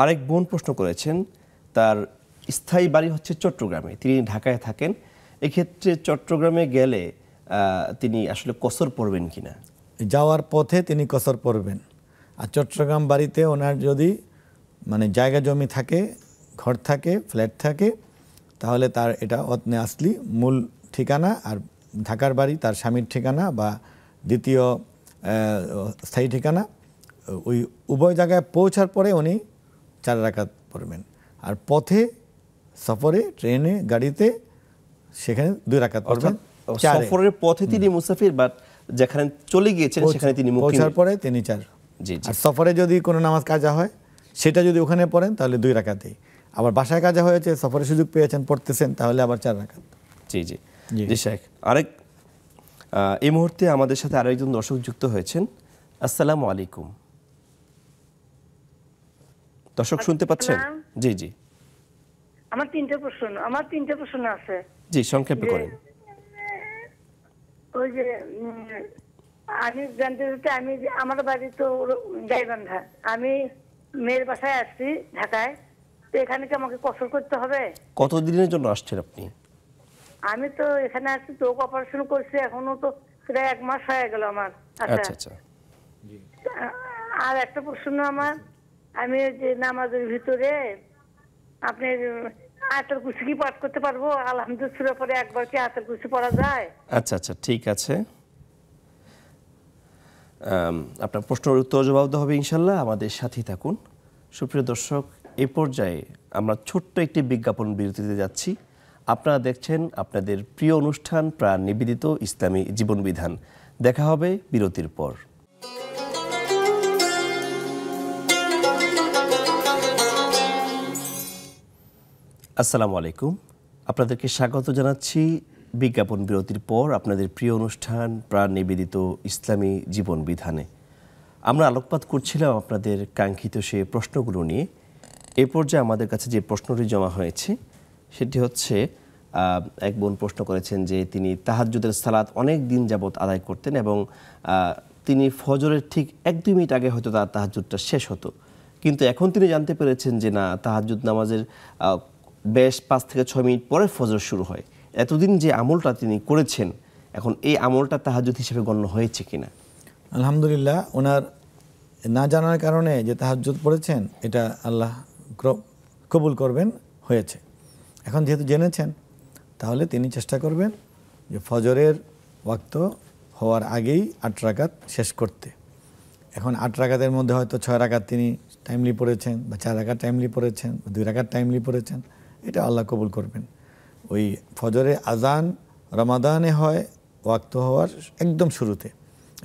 আরেক বোন প্রশ্ন করেছেন তার স্থায়ী বাড়ি হচ্ছে চট্টগ্রামে, তিনি ঢাকায় থাকেন, এক্ষেত্রে চট্টগ্রামে গেলে তিনি আসলে কসর পড়বেন কিনা? যাওয়ার পথে তিনি কসর পড়বেন। আর চট্টগ্রাম বাড়িতে ওনার যদি মানে জায়গা জমি থাকে, ঘর থাকে, ফ্ল্যাট থাকে, তাহলে তার এটা অতনে আসলি মূল ঠিকানা, আর ঢাকার বাড়ি তার স্বামীর ঠিকানা বা দ্বিতীয় স্থায়ী ঠিকানা। ওই উভয় জায়গায় পৌঁছার পরে উনি 4 রাকাত পড়বেন। আর পথে, সফরে, ট্রেনে, গাড়িতে সেখানে 2 রাকাত পড়বেন। সফরের পথে তিনি মুসাফির, বাট যেখানে চলে গিয়েছেন সেখানে তিনি মুকিম। পৌঁছার পরে তিনি 4। জি জি। আর সফরে যদি কোনো নামাজ কাজা হয় সেটা যদি ওখানে পড়েন তাহলে 2 রাকাতেই। আবার বাসায় কাজা হয়েছে, সফরে সুযোগ পেয়েছেন, পড়তেছেন, তাহলে আবার 4 রাকাত। জি জি জি শেখ। এই মুহূর্তে আমাদের সাথে আরেকজন দর্শক যুক্ত হয়েছেন। আসসালামু আলাইকুম। দর্শক শুনতে পাচ্ছেন? জি জি। আমার তিনটে প্রশ্ন আছে। জি, সংক্ষেপে করেন। ওই যে আমি জানতে চাই, আমি আমার বাড়ি তো গাইবান্ধা, আমি মেয়ের বাসায় আসছি ঢাকায়, তো এখানে কি আমাকে কসর করতে হবে? কতদিনের জন্য আসছেন আপনি? আমি তো এখানে আসছি, চোখ অপারেশন করছি, এখনো তো প্রায় 1 মাস হয়ে গেল আমার। আচ্ছা আচ্ছা। আর একটা প্রশ্ন আমার, আমি যে নামাজের ভিতরে আপনার আয়াতুল কুরসি কি পাঠ করতে পারবো? আলহামদুলিল্লাহ সূরা পরে একবার কি আয়াতুল কুরসি পড়া যায়? আচ্ছা আচ্ছা, ঠিক আছে। আপনার প্রশ্নের উত্তর জবাব দেওয়া হবে ইনশাল্লাহ, আমাদের সাথেই থাকুন। সুপ্রিয় দর্শক, এই পর্যায়ে আমরা ছোট্ট একটি বিজ্ঞাপন বিরতিতে যাচ্ছি। আপনারা দেখছেন আপনাদের প্রিয় অনুষ্ঠান প্রাণ নিবেদিত ইসলামী জীবনবিধান। দেখা হবে বিরতির পর। আসসালামু আলাইকুম, আপনাদেরকে স্বাগত জানাচ্ছি বিজ্ঞাপন বিরতির পর আপনাদের প্রিয় অনুষ্ঠান প্রাণ নিবেদিত ইসলামী জীবন বিধানে। আমরা আলোকপাত করছিলাম আপনাদের কাঙ্ক্ষিত সে প্রশ্নগুলো নিয়ে। এ পর্যায়ে আমাদের কাছে যে প্রশ্নটি জমা হয়েছে সেটি হচ্ছে, এক বোন প্রশ্ন করেছেন যে তিনি তাহাজ্জুদের সালাত অনেক দিন যাবৎ আদায় করতেন এবং তিনি ফজরের ঠিক 1-2 মিনিট আগে হয়তো তার তাহাজ্জুদটা শেষ হতো, কিন্তু এখন তিনি জানতে পেরেছেন যে না, তাহাজ্জুদ নামাজের বেশ 5 থেকে 6 মিনিট পরে ফজর শুরু হয়। এতদিন যে আমলটা তিনি করেছেন, এখন এই আমলটা তাহাজ্জুদ হিসেবে গণ্য হয়েছে কিনা? আলহামদুলিল্লাহ, ওনার না জানার কারণে যে তাহাজ্জুদ পড়েছেন এটা আল্লাহ কবুল করবেন, হয়েছে। এখন যেহেতু জেনেছেন, তাহলে তিনি চেষ্টা করবেন যে ফজরের ওয়াক্ত হওয়ার আগেই 8 রাকাত শেষ করতে। এখন 8 রাকাতের মধ্যে হয়তো 6 রাকাত তিনি টাইমলি পড়েছেন, বা 4 রাকাত টাইমলি পড়েছেন, বা 2 রাকাত টাইমলি পড়েছেন, এটা আল্লাহ কবুল করবেন। ওই ফজরে আজান রমাদানে হয় ওয়াক্ত হওয়ার একদম শুরুতে,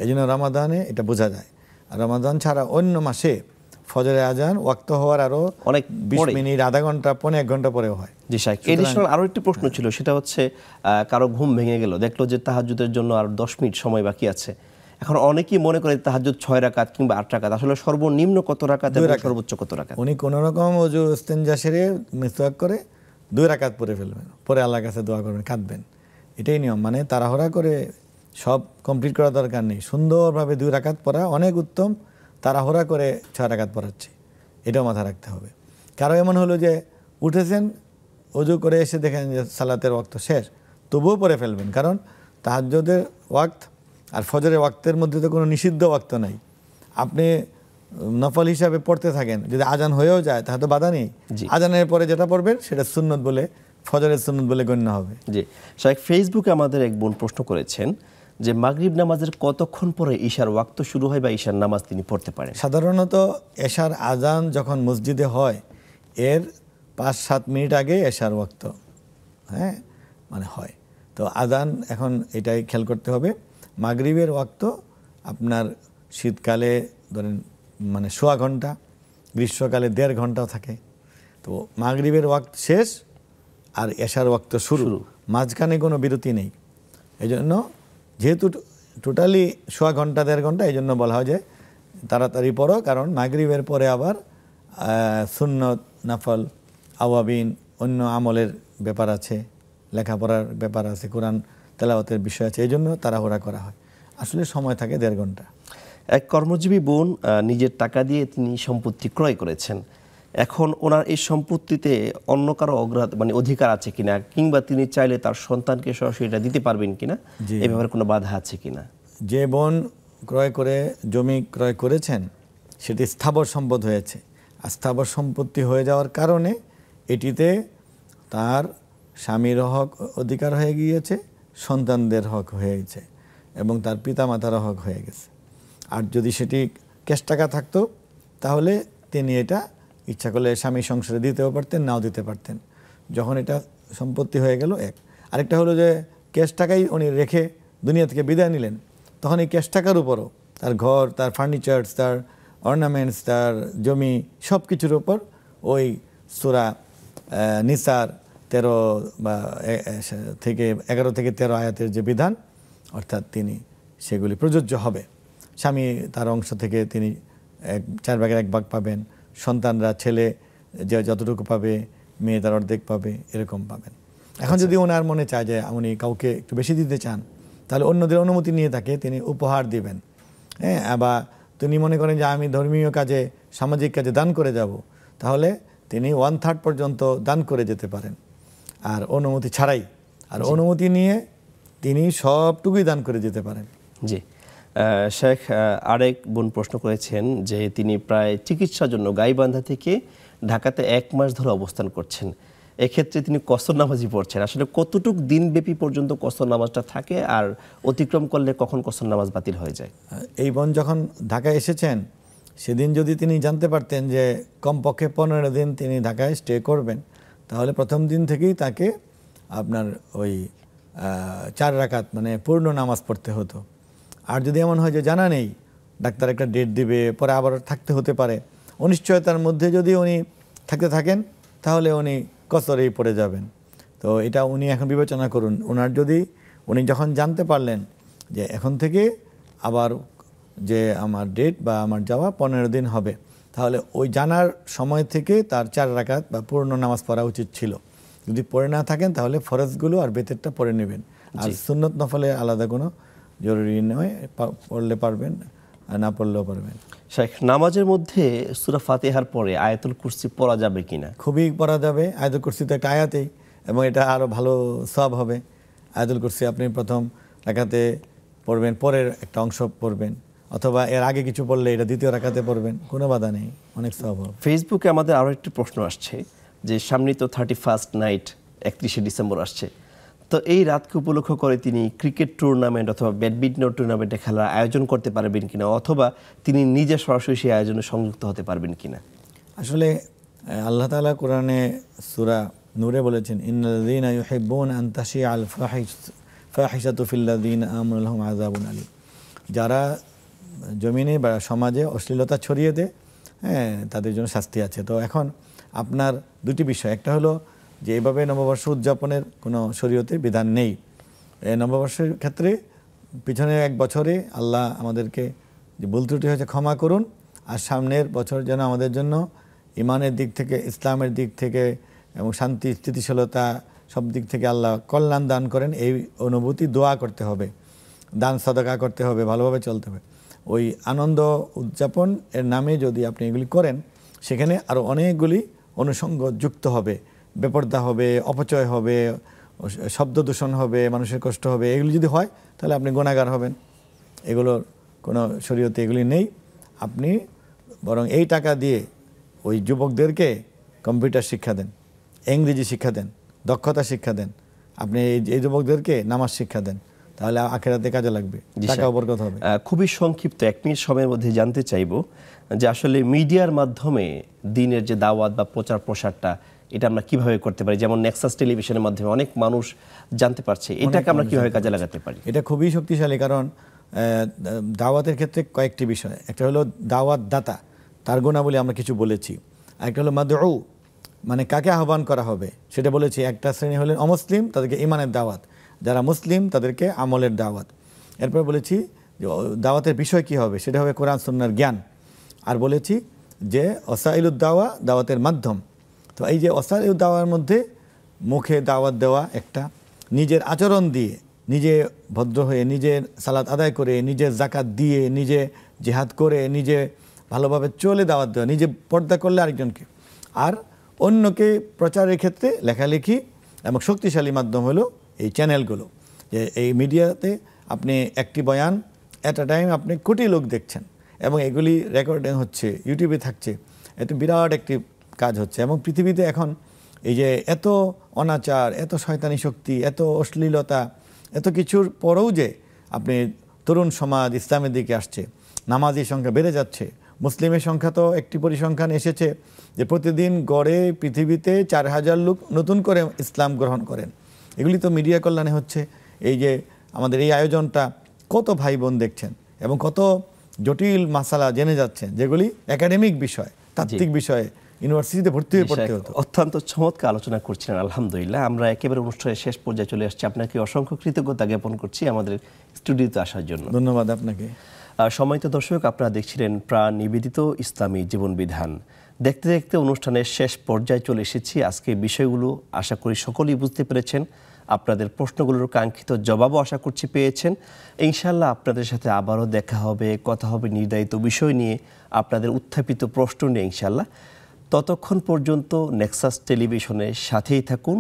এই জন্য রমাদানে এটা বোঝা যায়। আর রমাদান ছাড়া অন্য মাসে ফজরে আজান ওয়াক্ত হওয়ার আরো অনেক 20 মিনিট, আধা ঘন্টা, 1 ঘন্টা পরেও হয়। জি শাইখ, এডিশনাল আরো একটি প্রশ্ন ছিল, সেটা হচ্ছে কারো ঘুম ভেঙে গেল, দেখলো যে তাহাজ্জুদের জন্য আর 10 মিনিট সময় বাকি আছে। এখন অনেকেই মনে করে তাহাজ্জুদ 6 রাকাত কিংবা 8 রাকাত, আসলে সর্বনিম্ন কত রাকাত এবং সর্বোচ্চ কত রাকাত? উনি কোন রকম ওযু ইস্তেনজা সেরে মিসওয়াক করে 2 রাকাত পড়ে ফেলবেন, পরে আল্লাহর কাছে দোয়া করবেন, কাঁদবেন, এটাই নিয়ম। মানে তাড়াহুড়া করে সব কমপ্লিট করা দরকার নেই, সুন্দরভাবে 2 রাকাত পড়া অনেক উত্তম। তাড়াহুড়া করে 6 রাকাত পড়াচ্ছে, এটাও মাথায় রাখতে হবে। কারো এমন হলো যে উঠেছেন, ওযু করে এসে দেখেন যে সালাতের ওয়াক্ত শেষ, তবুও পড়ে ফেলবেন, কারণ তাহাজ্জুদের ওয়াক্ত আর ফজরের ওয়াক্তের মধ্যে তো কোনো নিষিদ্ধ ওয়াক্ত নাই। আপনি নফল হিসাবে পড়তে থাকেন, যদি আজান হয়েও যায় তাহলে তো বাধা নেই, আজানের পরে যেটা পড়বেন সেটা সুন্নত বলে, ফজরের সুন্নত বলে গণ্য হবে। জি শাইখ, ফেসবুকে আমাদের এক বোন প্রশ্ন করেছেন যে মাগরিব নামাজের কতক্ষণ পরে ঈশার ওয়াক্ত শুরু হয় বা ঈশার নামাজ তিনি পড়তে পারেন? সাধারণত এশার আজান যখন মসজিদে হয় এর 5-7 মিনিট আগে এশার ওয়াক্ত মানে হয়। তো আজান এখন এটাই খেয়াল করতে হবে। মাগরিবের ওয়াক্ত আপনার শীতকালে ধরেন মানে 1.25 ঘন্টা, গ্রীষ্মকালে 1.5 ঘন্টাও থাকে। তো মাগরিবের ওয়াক্ত শেষ আর এশার ওয়াক্ত শুরু, মাঝখানে কোনো বিরতি নেই। এই জন্য যেহেতু টোটালি 1.25 ঘন্টা 1.5 ঘন্টা, এই জন্য বলা হয় যে তাড়াতাড়ি পড়ো, কারণ মাগরিবের পরে আবার সুন্নত, নফল, আওয়াবিন, অন্য আমলের ব্যাপার আছে, লেখাপড়ার ব্যাপার আছে, কোরআন তেলাওয়াতের বিষয় আছে, এই জন্য তাড়াহুড়া করা হয়। আসলে সময় থাকে 1.5 ঘন্টা। এক কর্মজীবী বোন নিজের টাকা দিয়ে তিনি সম্পত্তি ক্রয় করেছেন, এখন ওনার এই সম্পত্তিতে অন্য কারো মানে অধিকার আছে কিনা, কিংবা তিনি চাইলে তার সন্তানকে সরাসরি এটা দিতে পারবেন কিনা, এই ব্যাপারে কোনো বাধা আছে কিনা? যে বোন ক্রয় করে জমি ক্রয় করেছেন সেটি স্থাবর সম্পদ হয়েছে, আর স্থাবর সম্পত্তি হয়ে যাওয়ার কারণে এটিতে তার স্বামীর হক অধিকার হয়ে গিয়েছে, সন্তানদের হক হয়ে গেছে এবং তার পিতামাতার হক হয়ে গেছে। আর যদি সেটি ক্যাশ টাকা থাকতো তাহলে তিনি এটা ইচ্ছা করলে স্বামী সংসারে দিতেও পারতেন, নাও দিতে পারতেন। যখন এটা সম্পত্তি হয়ে গেল এক। আরেকটা হলো যে ক্যাশ টাকাই উনি রেখে দুনিয়া থেকে বিদায় নিলেন, তখন এই ক্যাশ টাকার উপরও তার ঘর, তার ফার্নিচার্স, তার অর্নামেন্টস, তার জমি সব কিছুর উপর ওই সূরা নিসার 11 থেকে 13 আয়াতের যে বিধান, অর্থাৎ তিনি সেগুলি প্রযোজ্য হবে। স্বামী তার অংশ থেকে তিনি 4 ভাগের 1 ভাগ পাবেন, সন্তানরা ছেলে যে যতটুকু পাবে, মেয়ে তার অর্ধেক পাবে, এরকম পাবেন। এখন যদি ওনার মনে চায় যে উনি কাউকে একটু বেশি দিতে চান, তাহলে অন্যদের অনুমতি নিয়ে তাকে তিনি উপহার দিবেন। হ্যাঁ, আবার তিনি মনে করেন যে আমি ধর্মীয় কাজে, সামাজিক কাজে দান করে যাব, তাহলে তিনি 1/3 পর্যন্ত দান করে যেতে পারেন, আর অনুমতি ছাড়াই। আর অনুমতি নিয়ে তিনি সবটুকুই দান করে যেতে পারেন। জি শেখ, আরেক বোন প্রশ্ন করেছেন যে তিনি প্রায় চিকিৎসার জন্য গাইবান্ধা থেকে ঢাকাতে 1 মাস ধরে অবস্থান করছেন। এক্ষেত্রে তিনি কসর নামাজই পড়ছেন। আসলে কতটুক দিনব্যাপী পর্যন্ত কসর নামাজটা থাকে, আর অতিক্রম করলে কখন কসর নামাজ বাতিল হয়ে যায়? এই বোন যখন ঢাকায় এসেছেন সেদিন যদি তিনি জানতে পারতেন যে কমপক্ষে 15 দিন তিনি ঢাকায় স্টে করবেন, তাহলে প্রথম দিন থেকেই তাকে আপনার ওই 4 রাকাত মানে পূর্ণ নামাজ পড়তে হতো। আর যদি এমন হয় যে জানা নেই, ডাক্তার একটা ডেট দিবে, পরে আবার থাকতে হতে পারে, অনিশ্চয়তার মধ্যে যদি উনি থাকেন, তাহলে উনি কসরেই পড়ে যাবেন। তো এটা উনি এখন বিবেচনা করুন। উনি যখন জানতে পারলেন যে এখন থেকে আবার যে আমার ডেট বা আমার যাওয়া 15 দিন হবে, তাহলে ওই জানার সময় থেকে তার 4 রাকাত বা পূর্ণ নামাজ পড়া উচিত ছিল। যদি পড়ে না থাকেন তাহলে ফরজগুলো আর বেতেরটা পড়ে নেবেন, আর সুন্নত নফলে আলাদা কোনো জরুরি নয়, পড়লে পারবেন, আর না পড়লেও পারবেন। শেখ, নামাজের মধ্যে সূরা ফাতিহার পরে আয়াতুল কুরসি পড়া যাবে কিনা? খুবই পড়া যাবে। আয়াতুল কুরসি তো একটা আয়াতেই, এবং এটা আরও ভালো সওয়াব হবে। আয়াতুল কুরসি আপনি প্রথম রাকাতে পড়বেন, পরের একটা অংশ পড়বেন, অথবা এর আগে কিছু পড়লে এটা দ্বিতীয় রাকাতে পড়বেন, কোনো বাধা নেই, অনেক সওয়াব হবে। ফেসবুকে আমাদের আরও একটি প্রশ্ন আসছে যে সামনে তো 31st নাইট 31শে ডিসেম্বর আসছে, তো এই রাতকে উপলক্ষ করে তিনি ক্রিকেট টুর্নামেন্ট অথবা ব্যাডমিন্টন টুর্নামেন্টে খেলার আয়োজন করতে পারবেন কিনা, অথবা তিনি নিজে সরাসরি সেই আয়োজনে সংযুক্ত হতে পারবেন কিনা? আসলে আল্লাহ তাআলা কোরআনে সূরা নূরে বলেছেন, ইন্নাল্লাযীনা ইউহিব্বুনা আন তাশিআল ফাহিশাতু ফিল্লাযীনা আমানু লাহুম আযাবুন আলীম। যারা জমিনে বা সমাজে অশ্লীলতা ছড়িয়ে দেয়, হ্যাঁ, তাদের জন্য শাস্তি আছে। তো এখন আপনার দুটি বিষয়, একটা হলো যে এইভাবে নববর্ষ উদযাপনের কোনো শরীয়তে বিধান নেই। এই নববর্ষের ক্ষেত্রে পিছনে 1 বছরে আল্লাহ আমাদেরকে যে ভুল ত্রুটি হয়েছে ক্ষমা করুন, আর সামনের বছর যেন আমাদের জন্য ইমানের দিক থেকে, ইসলামের দিক থেকে এবং শান্তি স্থিতিশীলতা সব দিক থেকে আল্লাহ কল্যাণ দান করেন, এই অনুভূতি দোয়া করতে হবে, দান সাদাকা করতে হবে, ভালোভাবে চলতে হবে। ওই আনন্দ উদযাপন এর নামে যদি আপনি এগুলি করেন, সেখানে আরও অনেকগুলি অনুষঙ্গ যুক্ত হবে, বেপরদা হবে, অপচয় হবে, শব্দ দূষণ হবে, মানুষের কষ্ট হবে। এগুলি যদি হয় তাহলে আপনি গুনাহগার হবেন। এগুলোর কোনো শরীয়তে এগুলি নেই। আপনি বরং এই টাকা দিয়ে ওই যুবকদেরকে কম্পিউটার শিক্ষা দেন, ইংরেজি শিক্ষা দেন, দক্ষতা শিক্ষা দেন। আপনি এই যুবকদেরকে নামাজ শিক্ষা দেন, তাহলে আখিরাতে কাজে লাগবে, টাকা বরকত হবে। খুবই সংক্ষিপ্ত 1 মিনিট সময়ের মধ্যে জানতে চাইব যে আসলে মিডিয়ার মাধ্যমে দিনের যে দাওয়াত বা প্রচার প্রসারটা, এটা আমরা কিভাবে করতে পারি? যেমন নেক্সাস টেলিভিশনের মাধ্যমে অনেক মানুষ জানতে পারছে, এটাকে আমরা কিভাবে কাজে লাগাতে পারি? এটা খুবই শক্তিশালী, কারণ দাওয়াতের ক্ষেত্রে কয়েকটি বিষয়। একটা হলো দাওয়াত দাতা, তার গুণাবলী আমরা কিছু বলেছি। একটা হলো মাদউ, মানে কাকে আহ্বান করা হবে সেটা বলেছি। একটা শ্রেণী হলেন অমুসলিম, তাদেরকে ইমানের দাওয়াত, যারা মুসলিম তাদেরকে আমলের দাওয়াত। এরপর বলেছি যে দাওয়াতের বিষয় কি হবে, সেটা হবে কোরআন সুন্নাহর জ্ঞান। আর বলেছি যে ওসাইলুদ দাওয়া, দাওয়াতের মাধ্যম। তো এই যে ওসাইলুদ দাওয়ার মধ্যে মুখে দাওয়াত দেওয়া একটা, নিজের আচরণ দিয়ে, নিজে ভদ্র হয়ে, নিজের সালাত আদায় করে, নিজের জাকাত দিয়ে, নিজে জিহাদ করে, নিজে ভালোভাবে চলে দাওয়াত দেওয়া, নিজে পর্দা করলে আরেকজনকে। আর অন্যকে প্রচারের ক্ষেত্রে লেখালেখি এবং শক্তিশালী মাধ্যম হলো এই চ্যানেলগুলো। যে এই মিডিয়াতে আপনি একটি বয়ান অ্যাট আ টাইম আপনি কোটি লোক দেখছেন এবং এগুলি রেকর্ডিং হচ্ছে, ইউটিউবে থাকছে, এত বিরাট একটি কাজ হচ্ছে। এবং পৃথিবীতে এখন এই যে এত অনাচার, এত শয়তানি শক্তি, এত অশ্লীলতা, এত কিছুর পরেও যে আপনি তরুণ সমাজ ইসলামের দিকে আসছে, নামাজির সংখ্যা বেড়ে যাচ্ছে, মুসলিমের সংখ্যা তো একটি পরিসংখ্যান এসেছে যে প্রতিদিন গড়ে পৃথিবীতে 4000 লোক নতুন করে ইসলাম গ্রহণ করেন। এগুলি তো মিডিয়া কল্যাণে হচ্ছে। এই যে আমাদের এই আয়োজনটা কত ভাই বোন দেখছেন এবং কত জটিল মাসালা জেনে যাচ্ছেন, যেগুলি একাডেমিক বিষয়, তাত্ত্বিক বিষয়ে ইউনিভার্সিটিতে ভর্তি হয়ে পড়তে হতো। অত্যন্ত চমৎকার আলোচনা করছিলেন, আলহামদুলিল্লাহ। আমরা একেবারে অনুষ্ঠানের শেষ পর্যায়ে চলে আসছি। আপনাকে অসংখ্য কৃতজ্ঞতা জ্ঞাপন করছি আমাদের স্টুডিওতে আসার জন্য। ধন্যবাদ আপনাকে। সম্মানিত দর্শক, আপনারা দেখছিলেন প্রাণ নিবেদিত ইসলামী জীবন বিধান। দেখতে দেখতে অনুষ্ঠানের শেষ পর্যায়ে চলে এসেছি। আজকে বিষয়গুলো আশা করি সকলেই বুঝতে পেরেছেন। আপনাদের প্রশ্নগুলোর কাঙ্ক্ষিত জবাবও আশা করছি পেয়েছেন। ইনশাআল্লাহ আপনাদের সাথে আবারও দেখা হবে, কথা হবে নির্ধারিত বিষয় নিয়ে, আপনাদের উত্থাপিত প্রশ্ন নিয়ে ইনশাআল্লাহ। ততক্ষণ পর্যন্ত নেক্সাস টেলিভিশনের সাথেই থাকুন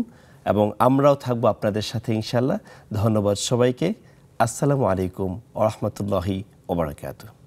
এবং আমরাও থাকবো আপনাদের সাথে ইনশাআল্লাহ। ধন্যবাদ সবাইকে। আসসালামু আলাইকুম ওয়া রাহমাতুল্লাহি ওয়া বারাকাতুহু।